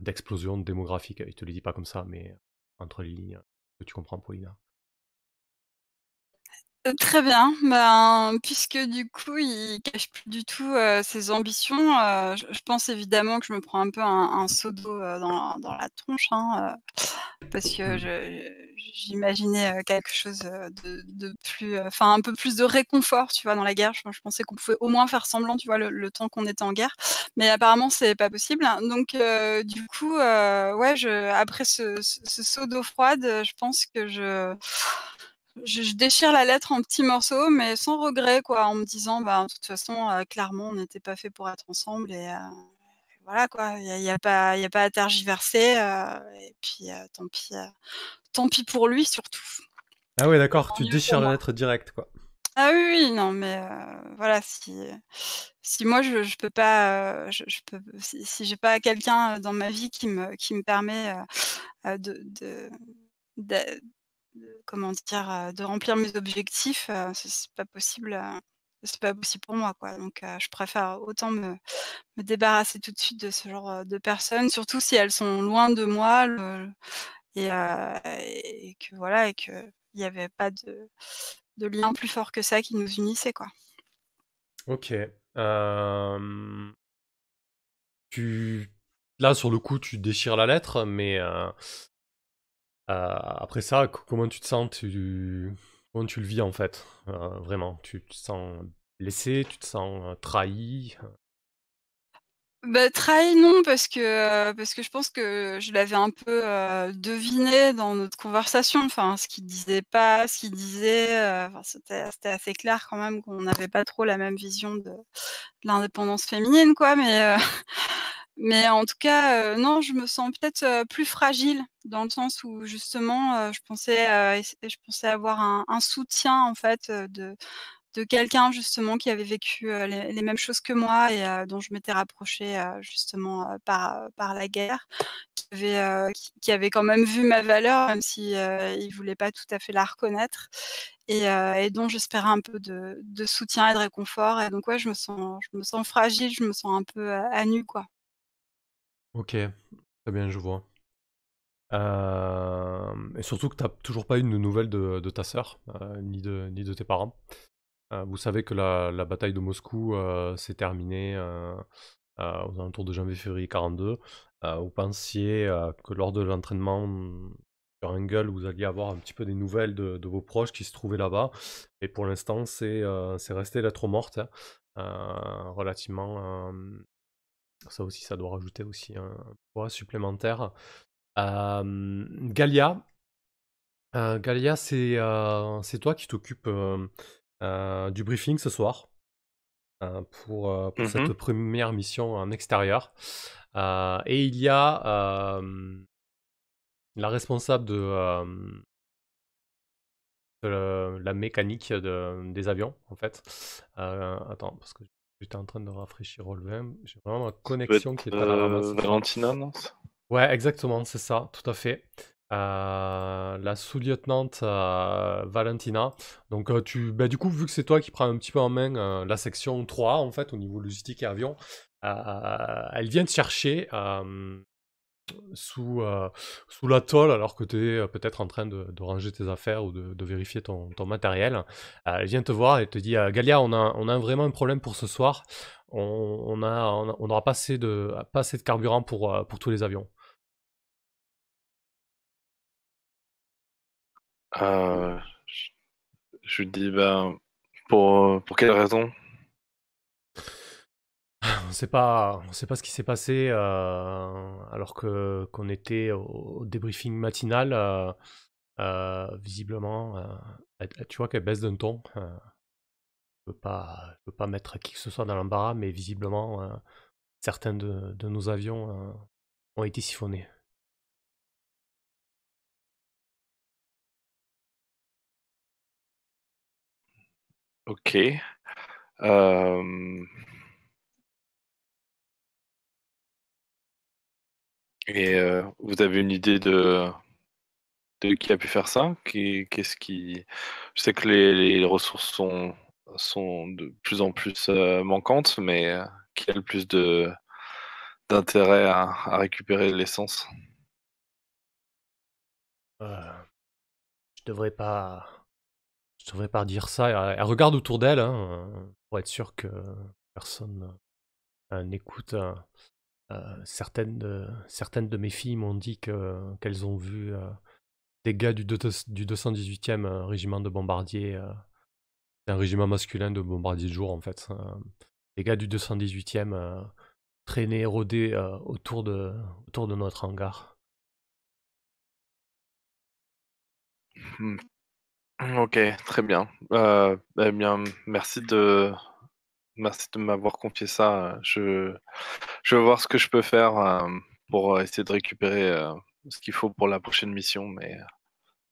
d'explosion démographique. Il te le dit pas comme ça, mais entre les lignes, que tu comprends, Paulina. Très bien. Ben, puisque du coup, il cache plus du tout, ses ambitions, je pense évidemment que je me prends un peu un seau d'eau, dans la tronche, hein, parce que j'imaginais, quelque chose, de plus, enfin un peu plus de réconfort, tu vois, dans la guerre. Je pensais qu'on pouvait au moins faire semblant, tu vois, le temps qu'on était en guerre, mais apparemment c'est pas possible. Donc du coup, ouais, après ce seau d'eau froide, je pense que je déchire la lettre en petits morceaux, mais sans regret, quoi, en me disant: «Bah, de toute façon, clairement, on n'était pas faits pour être ensemble et voilà, quoi. Il y a pas à tergiverser, et puis, tant pis pour lui, surtout. Ah ouais, d'accord, Tant tu mieux pour déchires la moi». lettre directe, quoi. Ah oui, oui, non, mais voilà, si moi je peux pas, je peux si j'ai pas quelqu'un, dans ma vie qui me permet, de d'a comment dire? De remplir mes objectifs, c'est pas possible pour moi, quoi. Donc je préfère autant me débarrasser tout de suite de ce genre, de personnes, surtout si elles sont loin de moi, et que voilà et qu'il y avait pas de lien plus fort que ça qui nous unissait, quoi. Ok. Tu... Là, sur le coup, tu déchires la lettre, mais après ça, comment tu te sens? Comment tu le vis, en fait? Vraiment, tu te sens blessé, tu te sens trahi? Bah, trahi non, parce que je pense que je l'avais un peu, deviné dans notre conversation. Enfin, ce qu'il disait, enfin, c'était assez clair quand même qu'on n'avait pas trop la même vision de l'indépendance féminine, quoi. Mais mais en tout cas, non, je me sens peut-être, plus fragile dans le sens où justement, je pensais avoir un soutien en fait, de quelqu'un justement qui avait vécu, les mêmes choses que moi et dont je m'étais rapprochée, justement, par la guerre, qui avait quand même vu ma valeur, même si, il voulait pas tout à fait la reconnaître et dont j'espérais un peu de soutien et de réconfort et donc ouais, je me sens fragile, je me sens un peu, à nu, quoi. Ok, très bien, je vois. Et surtout que tu n'as toujours pas eu de nouvelles de ta sœur, ni de tes parents. Vous savez que la bataille de Moscou s'est terminée aux alentours de janvier-février 42. Vous pensiez que lors de l'entraînement sur Engel, vous alliez avoir un petit peu des nouvelles de vos proches qui se trouvaient là-bas. Et pour l'instant, c'est resté lettre morte, hein. Relativement. Ça aussi, ça doit rajouter aussi un poids supplémentaire. Galia, Galia, c'est toi qui t'occupes du briefing ce soir pour cette Mhm. première mission en extérieur. Et il y a la responsable de la mécanique des avions, en fait. Attends, parce que j'étais en train de rafraîchir Roll20. J'ai vraiment ma Ça doit connexion qui être est à la ramasse ce soir. Valentina, non? Ouais, exactement, c'est ça, tout à fait. La sous-lieutenant Valentina. Donc, bah, du coup, vu que c'est toi qui prends un petit peu en main la section 3, en fait, au niveau logistique et avion, elle vient te chercher sous l'atoll alors que tu es peut-être en train de ranger tes affaires ou de vérifier ton matériel. Elle vient te voir et te dit Galia, on a vraiment un problème pour ce soir. On n'aura pas pas assez de carburant pour tous les avions. Euh, je lui dis, ben, pour quelle raison? On sait pas ce qui s'est passé alors qu'on était au débriefing matinal. Visiblement, tu vois qu'elle baisse d'un ton. Je peux pas mettre qui que ce soit dans l'embarras, mais visiblement, certains de nos avions ont été siphonnés. Ok. Euh, et vous avez une idée de qui a pu faire ça? Qu'est-ce qui... Je sais que les ressources sont de plus en plus manquantes, mais qui a le plus d'intérêt à récupérer l'essence? Euh, je devrais pas, je devrais pas dire ça. Elle regarde autour d'elle pour être sûre que personne n'écoute. Certaines de mes filles m'ont dit qu'elles ont vu des gars du 218e régiment de bombardiers. C'est un régiment masculin de bombardiers de jour en fait. Les gars du 218e traînaient, rôdaient autour de notre hangar. Hmm. Ok, très bien. Eh bien, merci de m'avoir confié ça. Je vais voir ce que je peux faire pour essayer de récupérer ce qu'il faut pour la prochaine mission, mais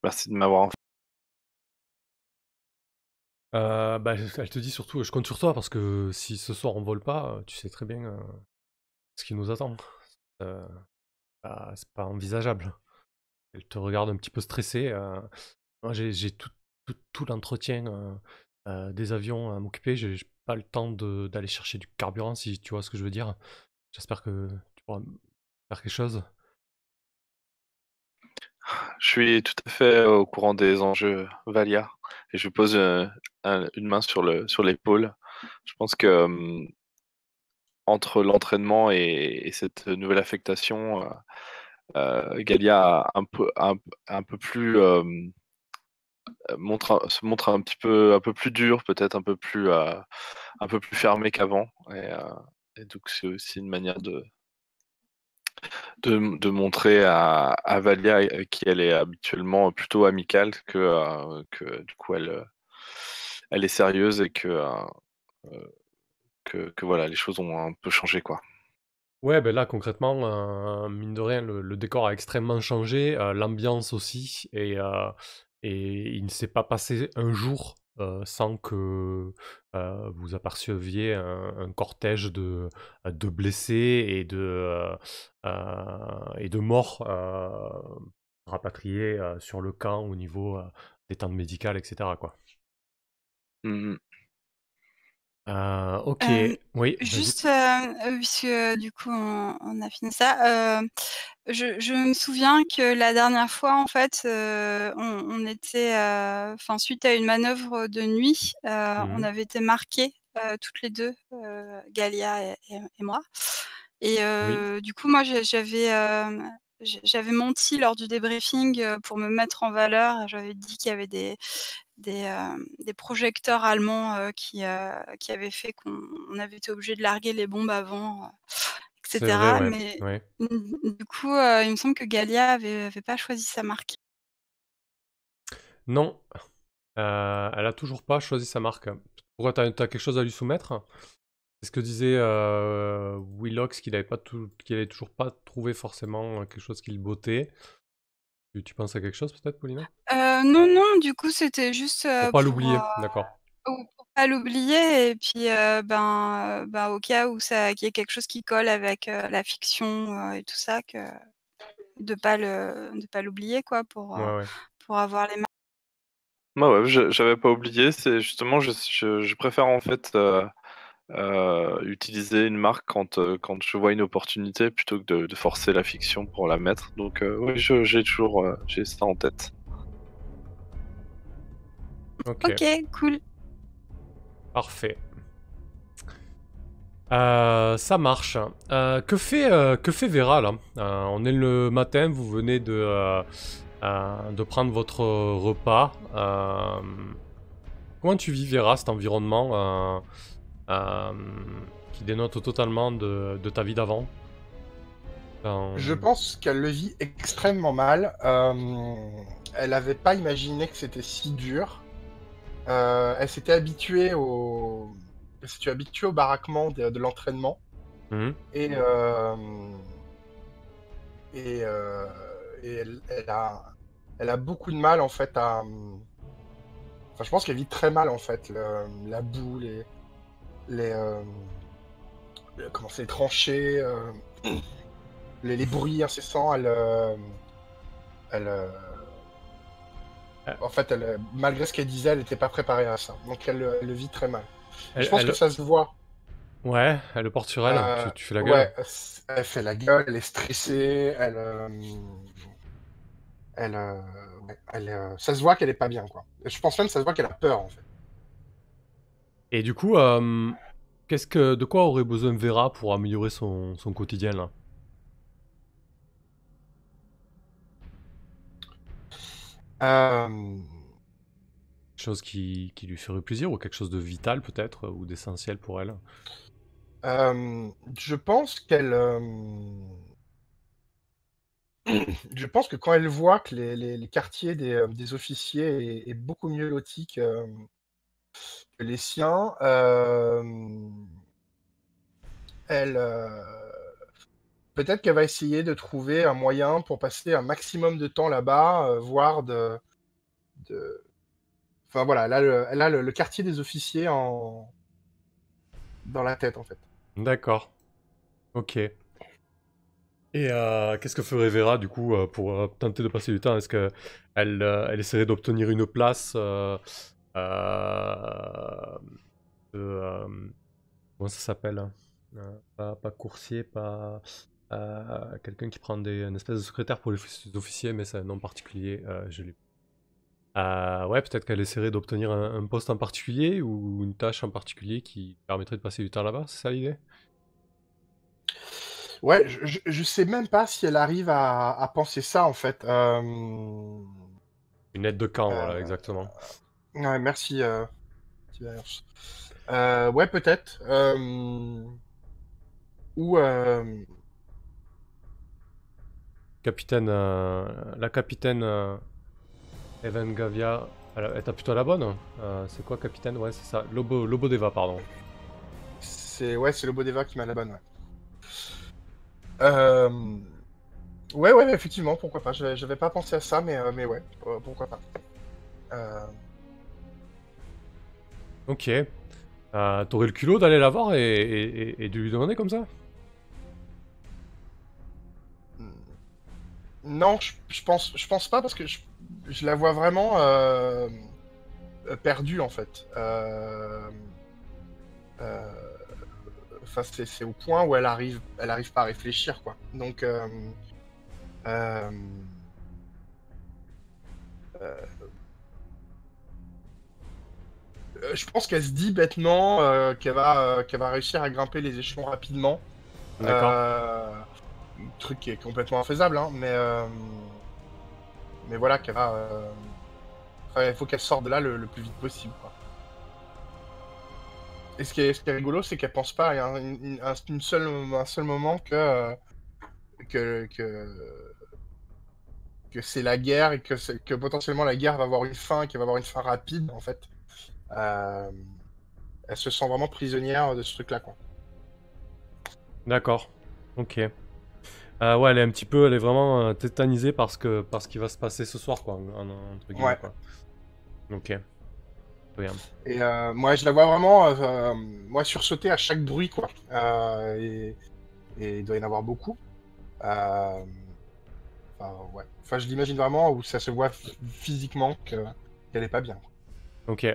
merci de m'avoir. Bah, elle te dit surtout, je compte sur toi parce que si ce soir on vole pas, tu sais très bien ce qui nous attend. Euh, c'est pas envisageable. Elle te regarde un petit peu stressée. Moi, j'ai tout l'entretien des avions à m'occuper. J'ai pas le temps d'aller chercher du carburant, si tu vois ce que je veux dire. J'espère que tu pourras faire quelque chose. Je suis tout à fait au courant des enjeux Valia et je pose une main sur l'épaule. Je pense que entre l'entraînement et cette nouvelle affectation, Galia un peu plus se montre un peu plus dur, peut-être un peu plus fermé qu'avant. Et donc c'est aussi une manière de montrer à Valia, qui elle est habituellement plutôt amicale, que du coup elle est sérieuse et que voilà, les choses ont un peu changé, quoi. Ouais, ben là concrètement, mine de rien, le décor a extrêmement changé, l'ambiance aussi, et il ne s'est pas passé un jour sans que vous aperceviez un cortège de blessés et de morts rapatriés sur le camp au niveau des tentes médicales, etc., quoi. Mhm. Ok, Euh, oui, vas-y. Juste, puisque du coup on a fini ça, je me souviens que la dernière fois, en fait, on était, enfin, suite à une manœuvre de nuit, on Mhm. avait été marquées toutes les deux, Galia et moi. Et Oui, du coup, moi, j'avais menti lors du débriefing pour me mettre en valeur. J'avais dit qu'il y avait des projecteurs allemands qui avaient fait qu'on avait été obligé de larguer les bombes avant, c'est vrai, etc. ouais, Mais ouais. du coup, il me semble que Galia avait pas choisi sa marque. Non, elle a toujours pas choisi sa marque. Pourquoi t'as quelque chose à lui soumettre? C'est ce que disait Willox, qu'il avait toujours pas trouvé forcément quelque chose qui le bottait. Tu penses à quelque chose peut-être, Paulina? Non, non, du coup, c'était juste, Pour pas l'oublier, d'accord. pour pas l'oublier et puis, ben, au cas où qu'il y ait quelque chose qui colle avec, la fiction, et tout ça, que de pas l'oublier quoi Ouais, ouais. pour avoir les marques. Ouais, ouais, j'avais pas oublié. C'est justement, je préfère en fait utiliser une marque quand je vois une opportunité plutôt que de forcer la fiction pour la mettre. Donc oui, j'ai toujours j'ai ça en tête. Ok, Ok, cool. parfait. Ça marche. Que fait Vera là? On est le matin, vous venez de prendre votre repas. Comment tu vis Vera, cet environnement qui dénote totalement de ta vie d'avant? Je pense qu'elle le vit extrêmement mal. Elle n'avait pas imaginé que c'était si dur. Elle s'était habituée au baraquement de l'entraînement. Mhm. Et, et, euh, et elle a beaucoup de mal en fait à. Enfin, je pense qu'elle vit très mal en fait. La boue, les, euh, comment c'est, les tranchées, les bruits incessants. Elle, Euh, en fait, malgré ce qu'elle disait, elle n'était pas préparée à ça. Donc elle le vit très mal. Et Elle, je pense que elle- ça se voit. Ouais, elle le porte sur elle. Tu fais la gueule. Ouais, elle fait la gueule, elle est stressée, ouais, ça se voit qu'elle est pas bien, quoi. Je pense même que ça se voit qu'elle a peur, en fait. Et du coup, de quoi aurait besoin Vera pour améliorer son quotidien là? Euh, Quelque chose qui lui ferait plaisir ou quelque chose de vital peut-être ou d'essentiel pour elle? je pense qu'elle, je pense que quand elle voit que les quartiers des officiers est beaucoup mieux loti que les siens, elle, peut-être qu'elle va essayer de trouver un moyen pour passer un maximum de temps là-bas, voire de... Enfin voilà, elle a le quartier des officiers dans la tête, en fait. D'accord. Ok. Et qu'est-ce que ferait Vera du coup pour tenter de passer du temps? Est-ce que elle essaierait d'obtenir une place euh, de, comment ça s'appelle? Pas coursier, pas quelqu'un qui prend une espèce de secrétaire pour les officiers, mais c'est un nom particulier. Je l'ai. Ouais, peut-être qu'elle essaierait d'obtenir un poste en particulier ou une tâche en particulier qui permettrait de passer du temps là-bas, c'est ça l'idée? Ouais, je sais même pas si elle arrive à penser ça, en fait. Une aide de camp, voilà, Euh, exactement. ouais, merci, Tiberius. Ouais, peut-être. Ou... Capitaine, la capitaine Evan Gavia, elle est plutôt la bonne. C'est quoi, capitaine? Ouais, c'est ça. Lobodeva, pardon. c'est Lobodeva qui m'a la bonne, ouais. Euh, ouais, effectivement, pourquoi pas. J'avais pas pensé à ça, mais ouais, pourquoi pas. Euh, Ok. T'aurais le culot d'aller la voir et de lui demander comme ça? Non, je pense pas parce que je la vois vraiment perdue en fait. Euh, Enfin, c'est au point où elle arrive pas à réfléchir quoi. Donc, euh, je pense qu'elle se dit bêtement qu'elle va réussir à grimper les échelons rapidement. D'accord. Truc qui est complètement infaisable, hein, mais voilà, qu'elle va. Enfin, il faut qu'elle sorte de là le plus vite possible, quoi. Et ce qui est rigolo, c'est qu'elle pense pas à un seul moment que, que, que c'est la guerre et que potentiellement la guerre va avoir une fin, qu'elle va avoir une fin rapide, en fait. Euh, Elle se sent vraiment prisonnière de ce truc-là, quoi. D'accord. Ok. Ouais, elle est vraiment tétanisée par ce qui va se passer ce soir, quoi, entre guillemets, Ouais. quoi. Ok. Très bien. Et moi, je la vois vraiment, moi, sursauter à chaque bruit, quoi. Et il doit y en avoir beaucoup. Euh, Enfin, ouais. Enfin, je l'imagine vraiment où ça se voit physiquement qu'elle est pas bien. Ok.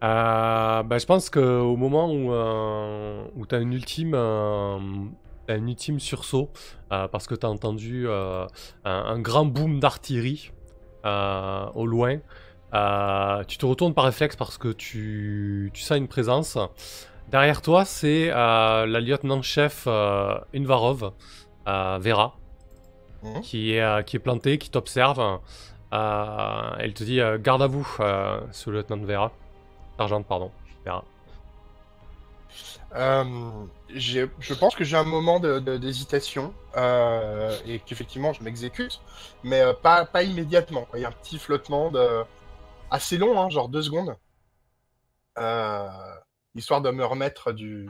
Je pense qu'au moment où tu as t'as un ultime sursaut, parce que tu as entendu un grand boom d'artillerie au loin, tu te retournes par réflexe parce que tu sens une présence. Derrière toi, c'est la lieutenant-chef Invarov, Vera, qui est plantée, qui t'observe. Elle te dit garde à vous, sous-lieutenant Vera. Sergent, pardon. Vera. Je pense que j'ai un moment d'hésitation et qu'effectivement je m'exécute, mais pas immédiatement, quoi. Il y a un petit flottement assez long, hein, genre 2 secondes, euh, histoire de me remettre du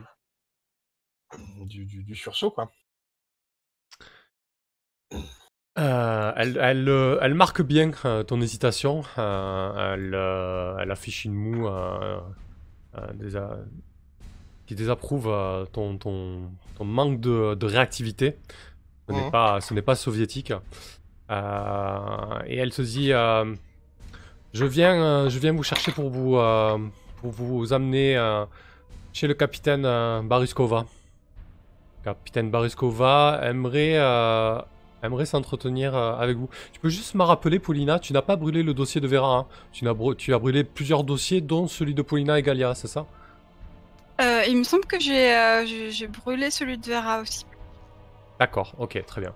sursaut, quoi. Elle marque bien ton hésitation. Elle affiche une moue qui désapprouve ton manque de réactivité. Ce n'est pas soviétique. Et elle se dit je viens vous chercher pour vous amener chez le capitaine Baruskova. Capitaine Baruskova aimerait s'entretenir avec vous. Tu peux juste me rappeler, Paulina, tu n'as pas brûlé le dossier de Vera. Hein. Tu as brûlé plusieurs dossiers, dont celui de Paulina et Galia, c'est ça? Il me semble que j'ai brûlé celui de Vera aussi. D'accord, ok, très bien.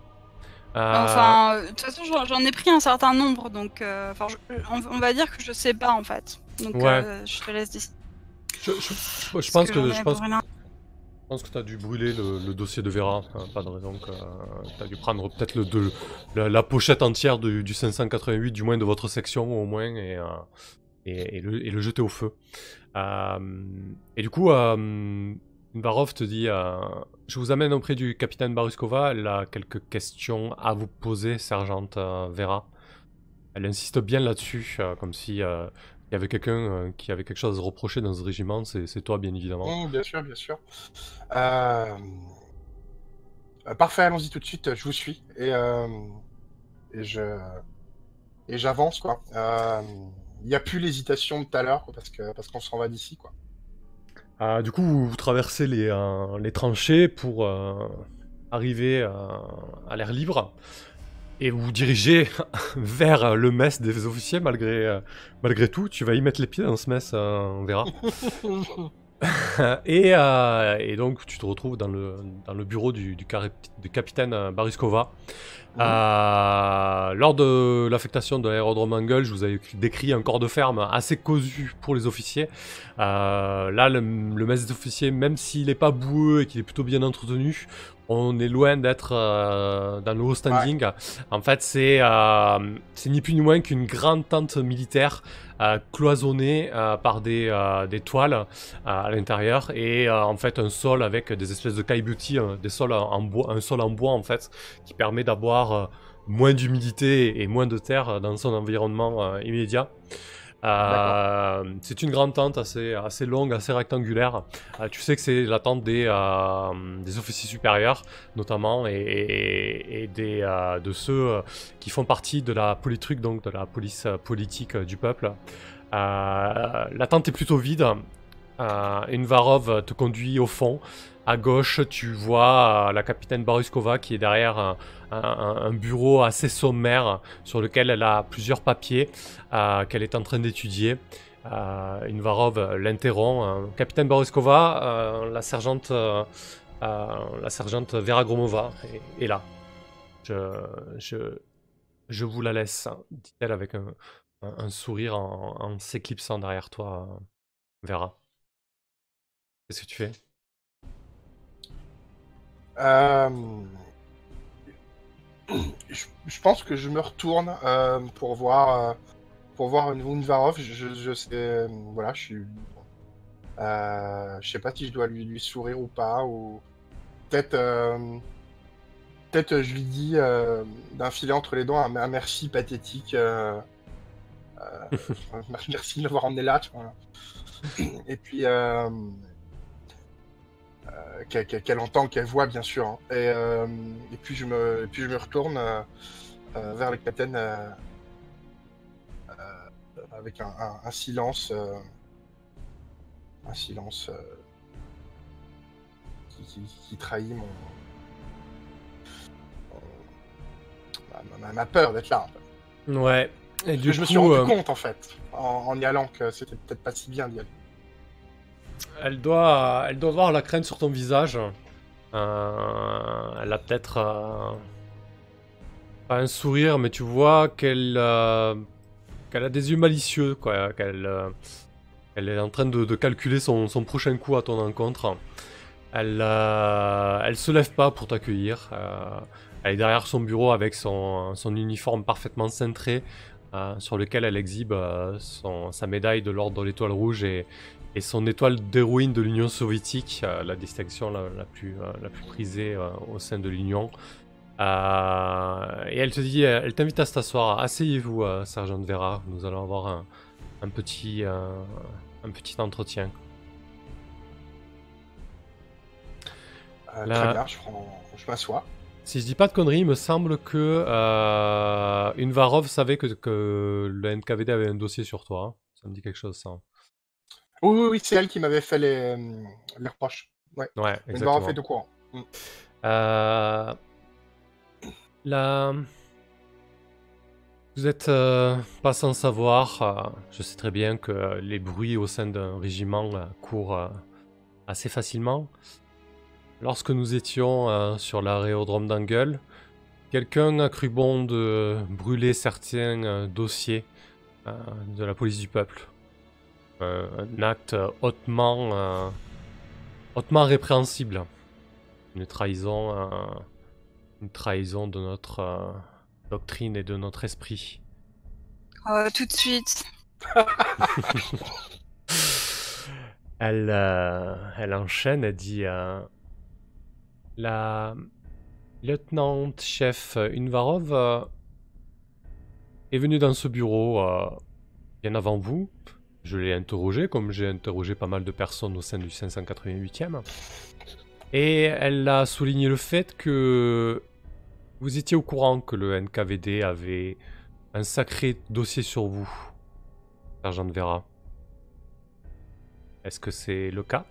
Enfin, de toute façon, j'en ai pris un certain nombre, donc on va dire que je sais pas en fait. Donc ouais. Je te laisse décider. Je pense que tu as dû brûler le dossier de Vera. Pas de raison que tu as dû prendre peut-être la pochette entière du 588, du moins de votre section au moins, et le jeter au feu. Et du coup, Varov te dit je vous amène auprès du capitaine Baruskova. Elle a quelques questions à vous poser, sergente Vera. Elle insiste bien là-dessus, comme si il y avait quelqu'un qui avait quelque chose à se reprocher dans ce régiment. C'est toi, bien évidemment. Bien sûr, bien sûr. Parfait, allons-y tout de suite. Je vous suis et j'avance, quoi. Il n'y a plus l'hésitation de tout à l'heure, parce qu'on s'en va d'ici, quoi. Du coup, vous traversez les tranchées pour arriver à l'air libre et vous vous dirigez vers le mess des officiers malgré tout. Tu vas y mettre les pieds dans ce mess, on verra. Et donc, tu te retrouves dans le bureau du capitaine Baruskova. Lors de l'affectation de l'aérodrome Engel, je vous avais décrit un corps de ferme assez cousu pour les officiers. Là, le mess des officiers, même s'il n'est pas boueux et qu'il est plutôt bien entretenu, on est loin d'être dans le haut standing. Ouais. En fait, c'est ni plus ni moins qu'une grande tente militaire cloisonnée par des toiles à l'intérieur et en fait un sol avec des espèces de caillebotis, des sols en bois, un sol en bois en fait, qui permet d'avoir moins d'humidité et moins de terre dans son environnement immédiat. C'est une grande tente assez longue, assez rectangulaire. Tu sais que c'est la tente des officiers supérieurs, notamment, et de ceux qui font partie de la politruc, donc de la police politique du peuple. La tente est plutôt vide. Invarov te conduit au fond. À gauche, tu vois la capitaine Baruskova qui est derrière un bureau assez sommaire sur lequel elle a plusieurs papiers qu'elle est en train d'étudier. Invarov l'interrompt. Capitaine Baruskova, la sergente Vera Gromova est là. Je vous la laisse, dit-elle avec un sourire en s'éclipsant derrière toi, Vera. Qu'est-ce que tu fais? Je pense que je me retourne pour voir Invarov. Je sais, voilà, je sais pas si je dois lui sourire ou pas, ou peut-être je lui dis d'un filet entre les dents un merci pathétique. Merci de m'avoir emmené là, tu vois. Et puis qu'elle entend, qu'elle voit, bien sûr. Hein. Et puis je me retourne vers le capitaine avec un silence un silence qui trahit ma peur d'être là. En fait. Ouais. Et du je coup, me suis rendu compte en fait, en y allant, que c'était peut-être pas si bien d'y aller. elle doit voir la crainte sur ton visage. Elle a peut-être pas un sourire, mais tu vois qu'elle a des yeux malicieux, quoi. Qu'elle est en train de calculer son prochain coup à ton encontre. Elle se lève pas pour t'accueillir. Elle est derrière son bureau avec son uniforme parfaitement cintré, sur lequel elle exhibe sa médaille de l'ordre de l'étoile rouge et son étoile d'héroïne de l'Union soviétique, la distinction la plus prisée au sein de l'Union. Et elle te dit, elle t'invite à t'asseoir. Asseyez-vous, Sergent Vera. Nous allons avoir un petit entretien. Très bien, je m'assois. Si je dis pas de conneries, il me semble que Unvarov savait que le NKVD avait un dossier sur toi. Hein. Ça me dit quelque chose, ça. Oui, c'est elle qui m'avait fait les reproches. Ouais, exactement. Unvarov fait de courant. Vous êtes pas sans savoir, je sais très bien que les bruits au sein d'un régiment courent assez facilement. Lorsque nous étions sur l'aérodrome d'Angel, quelqu'un a cru bon de brûler certains dossiers de la police du peuple. Un acte hautement répréhensible. Une trahison de notre doctrine et de notre esprit. Tout de suite. Elle enchaîne, elle dit la lieutenant-chef Unvarov est venue dans ce bureau bien avant vous. Je l'ai interrogée, comme j'ai interrogé pas mal de personnes au sein du 588e. Et elle a souligné le fait que vous étiez au courant que le NKVD avait un sacré dossier sur vous, Sergent Vera. Est-ce que c'est le cas?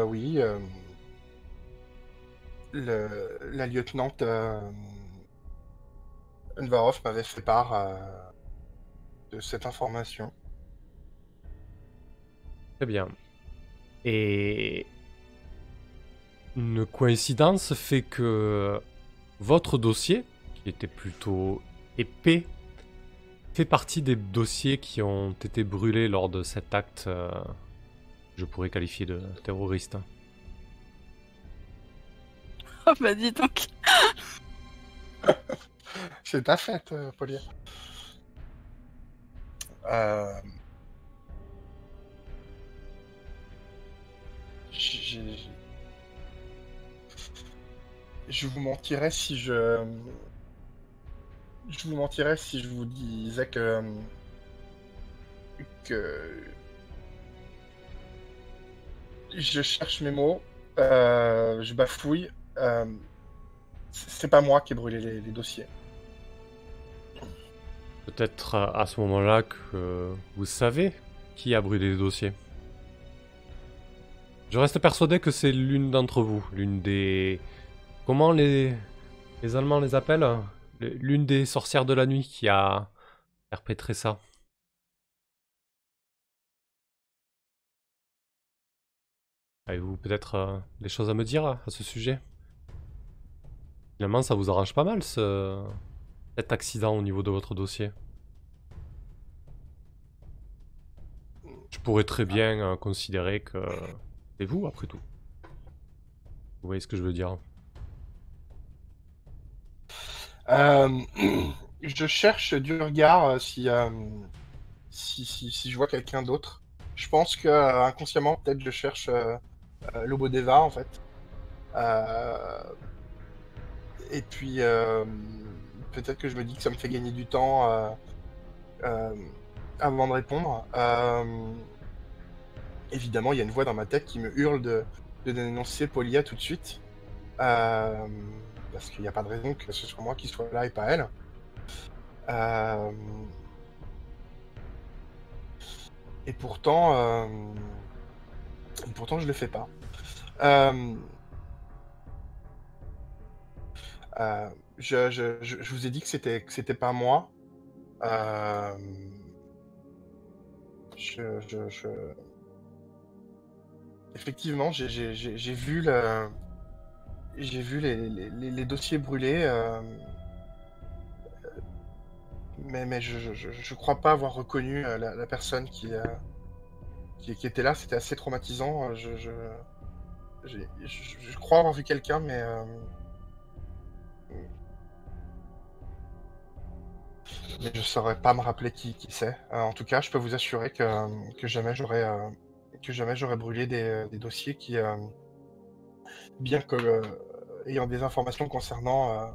Oui. La lieutenante Unvarov m'avait fait part de cette information. Très bien. Et une coïncidence fait que votre dossier, qui était plutôt épais, fait partie des dossiers qui ont été brûlés lors de cet acte, je pourrais qualifier de terroriste. Oh bah dis donc. C'est ta fête, Pauline. Je vous mentirais si je vous disais que je cherche mes mots, je bafouille. C'est pas moi qui ai brûlé les dossiers. Peut-être à ce moment-là que vous savez qui a brûlé les dossiers. Je reste persuadé que c'est l'une d'entre vous, l'une des... Comment les Allemands les appellent? L'une des sorcières de la nuit qui a perpétré ça. Avez-vous peut-être des choses à me dire à ce sujet? Finalement, ça vous arrange pas mal, cet accident au niveau de votre dossier. Je pourrais très bien considérer que c'est vous, après tout. Vous voyez ce que je veux dire? Je cherche du regard si je vois quelqu'un d'autre. Je pense que inconsciemment, peut-être je cherche Lobodeva en fait. Et puis peut-être que je me dis que ça me fait gagner du temps avant de répondre. Évidemment, il y a une voix dans ma tête qui me hurle de dénoncer Polia tout de suite. Parce qu'il n'y a pas de raison que ce soit moi qui soit là et pas elle. Et pourtant, je le fais pas. Euh, je vous ai dit que c'était pas moi. Euh, Effectivement, j'ai vu les dossiers brûlés, mais je crois pas avoir reconnu la personne qui était là. C'était assez traumatisant. Je crois avoir vu quelqu'un, mais je saurais pas me rappeler qui c'est. En tout cas, je peux vous assurer que jamais j'aurais brûlé des dossiers qui, bien que ayant des informations concernant,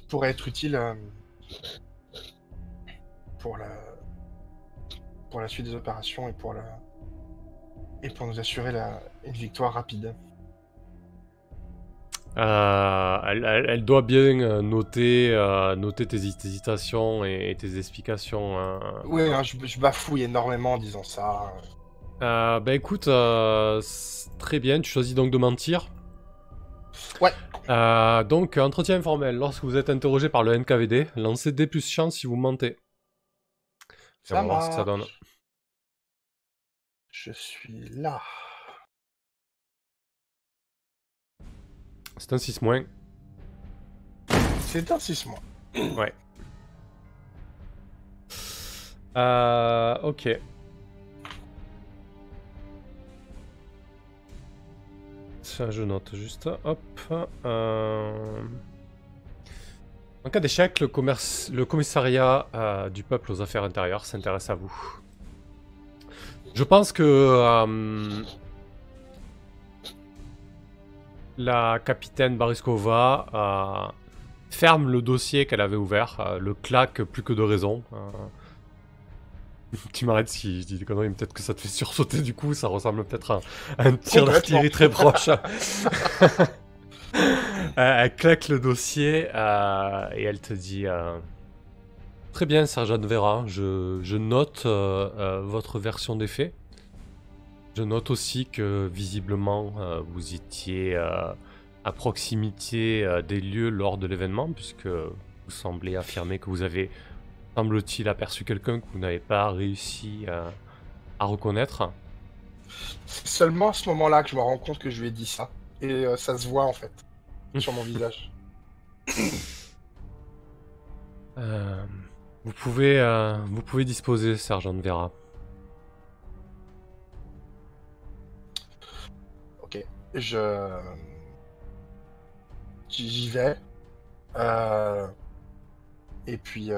pourraient être utiles pour la, pour la suite des opérations et pour nous assurer une victoire rapide. Elle doit bien noter tes hésitations et tes explications. Oui, hein, je bafouille énormément en disant ça. Bah écoute, très bien, tu choisis donc de mentir. Ouais. Donc, entretien informel. Lorsque vous êtes interrogé par le NKVD, lancez D plus chance si vous mentez. Et on va voir ce que ça donne. Je suis là. C'est un 6-. C'est un 6-. Ouais. Ok. Ça, je note juste. Hop. En cas d'échec, le commissariat du peuple aux affaires intérieures s'intéresse à vous. Je pense que la capitaine Bariskova ferme le dossier qu'elle avait ouvert, le claque plus que de raison. Tu m'arrêtes si je dis des conneries, peut-être que ça te fait sursauter du coup, ça ressemble peut-être à un tir d'artillerie très proche. Elle claque le dossier et elle te dit très bien, sergent Vera, je note votre version des faits. Je note aussi que visiblement vous étiez à proximité des lieux lors de l'événement, puisque vous semblez affirmer que vous avez, semble-t-il, aperçu quelqu'un que vous n'avez pas réussi à reconnaître. C'est seulement à ce moment-là que je me rends compte que je lui ai dit ça. Et ça se voit en fait, sur mon visage. Vous pouvez disposer, sergent Vera. Ok, j'y vais. Et puis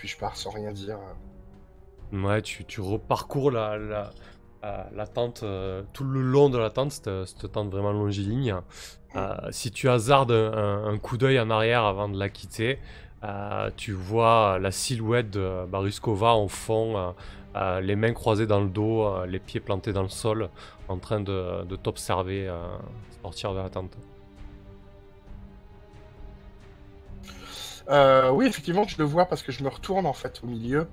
je pars sans rien dire. Ouais, tu reparcours la tente, tout le long de la tente, cette tente vraiment longiligne. Si tu hasardes un coup d'œil en arrière avant de la quitter, tu vois la silhouette de Bariskova en fond, les mains croisées dans le dos, les pieds plantés dans le sol, en train de t'observer sortir de la tente. Oui, effectivement, je le vois parce que je me retourne en fait au milieu,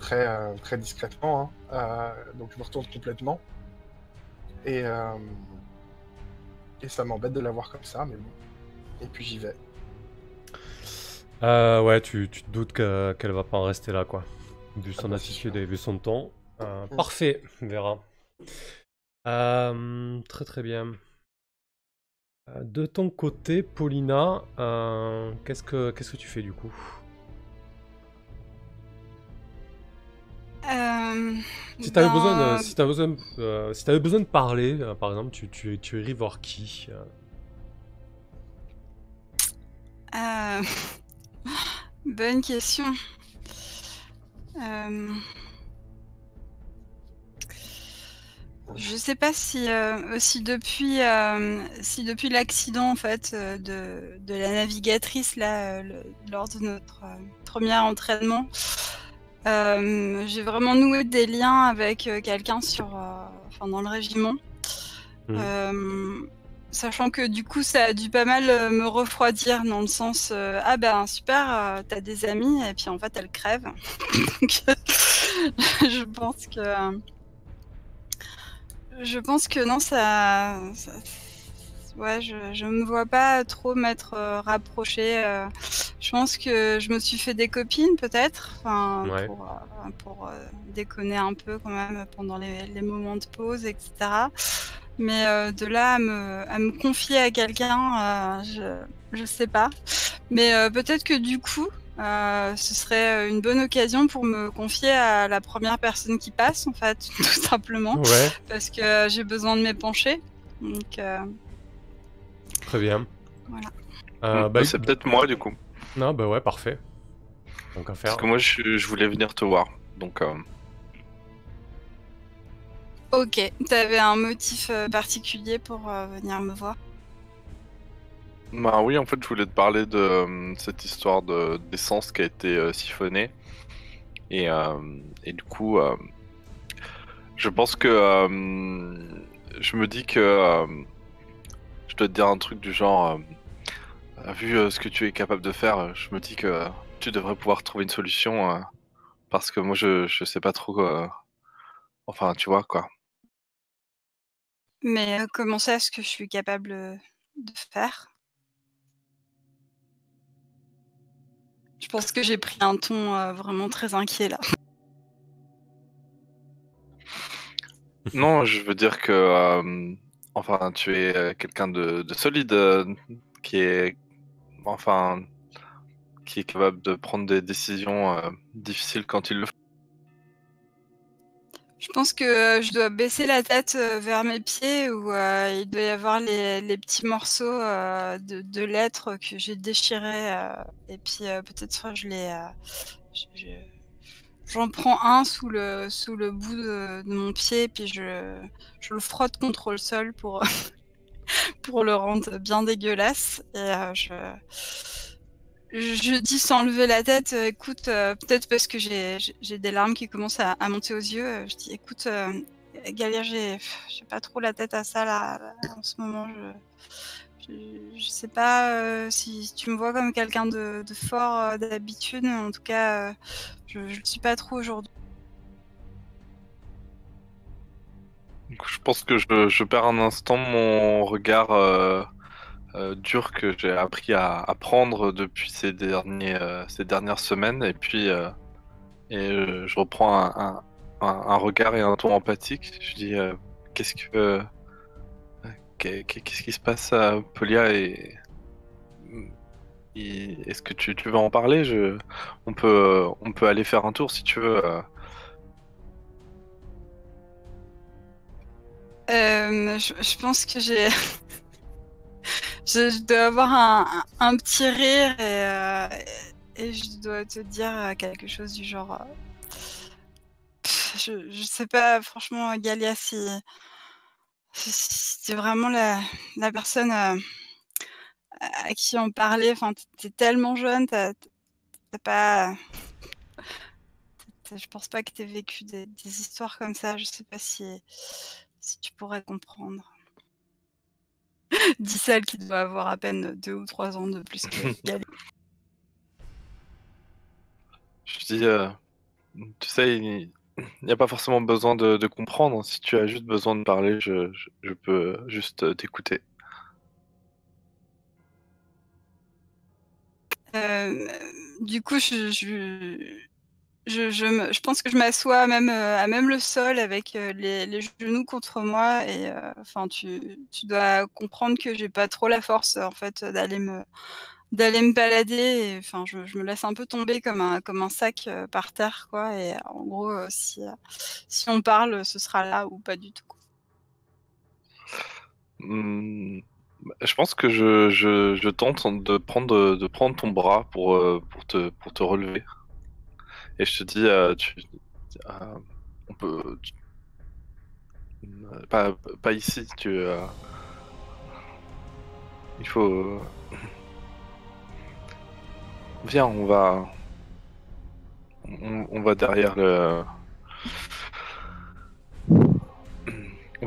très discrètement. Hein. Donc je me retourne complètement. Et ça m'embête de la voir comme ça, mais bon. Et puis j'y vais. Ouais, tu te doutes qu'elle va pas en rester là, quoi. Vu son attitude et vu son ton. Parfait, Vera. Très très bien. De ton côté, Paulina, qu'est-ce que tu fais du coup? Si t'avais besoin de parler, par exemple, tu irais voir qui? Bonne question. Je sais pas si depuis l'accident en fait de la navigatrice là lors de notre premier entraînement, j'ai vraiment noué des liens avec quelqu'un dans le régiment. Sachant que du coup, ça a dû pas mal me refroidir dans le sens ah ben super, t'as des amis et puis en fait elles crèvent. Donc, je pense que non, ouais, je me vois pas trop m'être rapprochée. Je pense que je me suis fait des copines peut-être, enfin, Ouais. pour déconner un peu quand même pendant les moments de pause, etc. Mais de là à me confier à quelqu'un, je sais pas. Mais peut-être que du coup, ce serait une bonne occasion pour me confier à la première personne qui passe, en fait, tout simplement, Ouais, parce que j'ai besoin de m'épancher. Donc très bien. voilà. Bah, C'est peut-être moi du coup. non, bah ouais, parfait. Donc à Parce faire. que moi je voulais venir te voir. Donc Ok, t'avais un motif particulier pour venir me voir? bah oui, en fait, je voulais te parler de cette histoire d'essence qui a été siphonnée. Et du coup, je pense que je me dis que je dois te dire un truc du genre, vu ce que tu es capable de faire, je me dis que tu devrais pouvoir trouver une solution parce que moi, je sais pas trop. Enfin, tu vois quoi. Mais comment ça, est-ce que je suis capable de faire? Je pense que j'ai pris un ton vraiment très inquiet là. Non, je veux dire que, enfin, tu es quelqu'un de solide, qui est, enfin, qui est capable de prendre des décisions difficiles quand il le faut. Je pense que je dois baisser la tête vers mes pieds où il doit y avoir les petits morceaux de lettres que j'ai déchirés. Et puis peut-être j'en prends un sous le bout de mon pied, puis je le frotte contre le sol pour, pour le rendre bien dégueulasse. Et je dis sans lever la tête, écoute, peut-être parce que j'ai des larmes qui commencent à monter aux yeux, je dis: «Écoute, Galia, j'ai pas trop la tête à ça là, en ce moment. Je sais pas, si tu me vois comme quelqu'un de fort, d'habitude, mais en tout cas, je le suis pas trop aujourd'hui». Donc, je pense que je perds un instant mon regard dur que j'ai appris à prendre depuis ces dernières semaines, et puis je reprends un regard et un ton empathique. Je dis qu'est-ce que qu'est-ce qui se passe à Polia est-ce que tu veux en parler? On peut aller faire un tour si tu veux. Je pense que j'ai je dois avoir un petit rire et je dois te dire, quelque chose du genre, je sais pas franchement, Galia, si tu vraiment la personne, à qui en parler. Enfin, tu es tellement jeune, tu pas je pense pas que tu aies vécu des histoires comme ça. Je sais pas si tu pourrais comprendre. Dit celle qui doit avoir à peine 2 ou 3 ans de plus que Galia. Je dis tu sais, il n'y a pas forcément besoin de comprendre. Si tu as juste besoin de parler, je peux juste t'écouter. Hem, du coup, je pense que je m'assois même, à même le sol avec, les genoux contre moi et enfin tu dois comprendre que j'ai pas trop la force, en fait, d'aller me balader et enfin je me laisse un peu tomber comme un sac, par terre quoi et en gros, si on parle, ce sera là ou pas du tout, quoi. Mmh, je pense que je tente de prendre ton bras pour te relever, et je te dis, heu, on peut pas ici, il faut viens, on va derrière le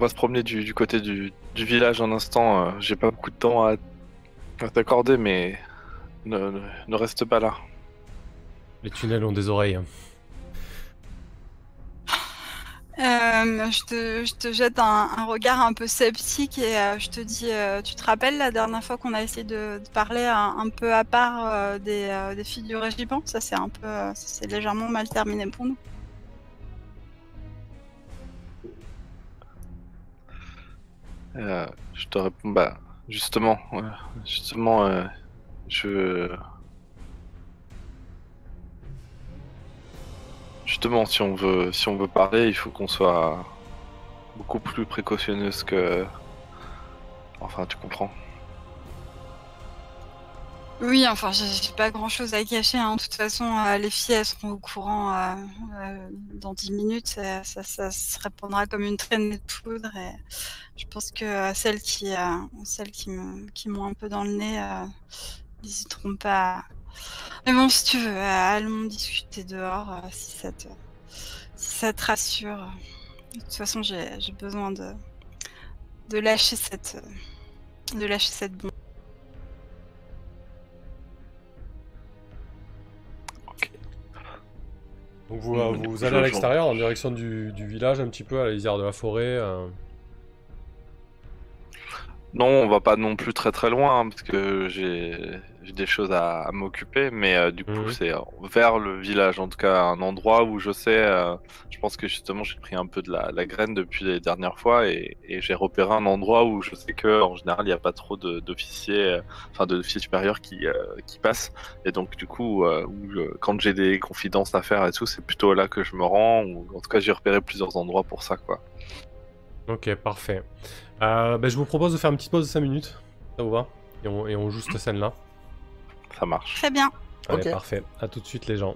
va se promener du côté du village un instant. J'ai pas beaucoup de temps à t'accorder, mais ne reste pas là. Les tunnels ont des oreilles. Je te jette un regard un peu sceptique et je te dis, tu te rappelles la dernière fois qu'on a essayé de parler un peu à part des filles du régiment? Ça c'est un peu, ça s'est légèrement mal terminé pour nous. Je te réponds, bah, justement, Justement, si on veut parler, il faut qu'on soit beaucoup plus précautionneuse que... Enfin, tu comprends. Oui, enfin, j'ai pas grand-chose à cacher, hein. De toute façon, les filles, elles seront au courant dans 10 minutes. Ça se répandra comme une traînée de poudre. Et je pense que celles qui m'ont un peu dans le nez n'hésiteront pas. Mais bon, si tu veux, allons discuter dehors si ça te rassure. De toute façon, j'ai besoin de lâcher cette bombe. Donc vous allez à l'extérieur, en direction du village, un petit peu à la lisière de la forêt. Non, on va pas non plus très très loin, hein, parce que j'ai des choses à m'occuper, mais du coup c'est vers le village, en tout cas un endroit où je sais, je pense que justement j'ai pris un peu de la graine depuis les dernières fois et j'ai repéré un endroit où je sais que en général il n'y a pas trop d'officiers, enfin d'officiers supérieurs qui passent, et donc du coup quand j'ai des confidences à faire et tout, c'est plutôt là que je me rends, ou en tout cas j'ai repéré plusieurs endroits pour ça, quoi. Ok, parfait. Je vous propose de faire une petite pause de 5 minutes. Ça vous va? Et on joue cette scène-là. Ça marche. Très bien. Allez, Ok. parfait. À tout de suite les gens.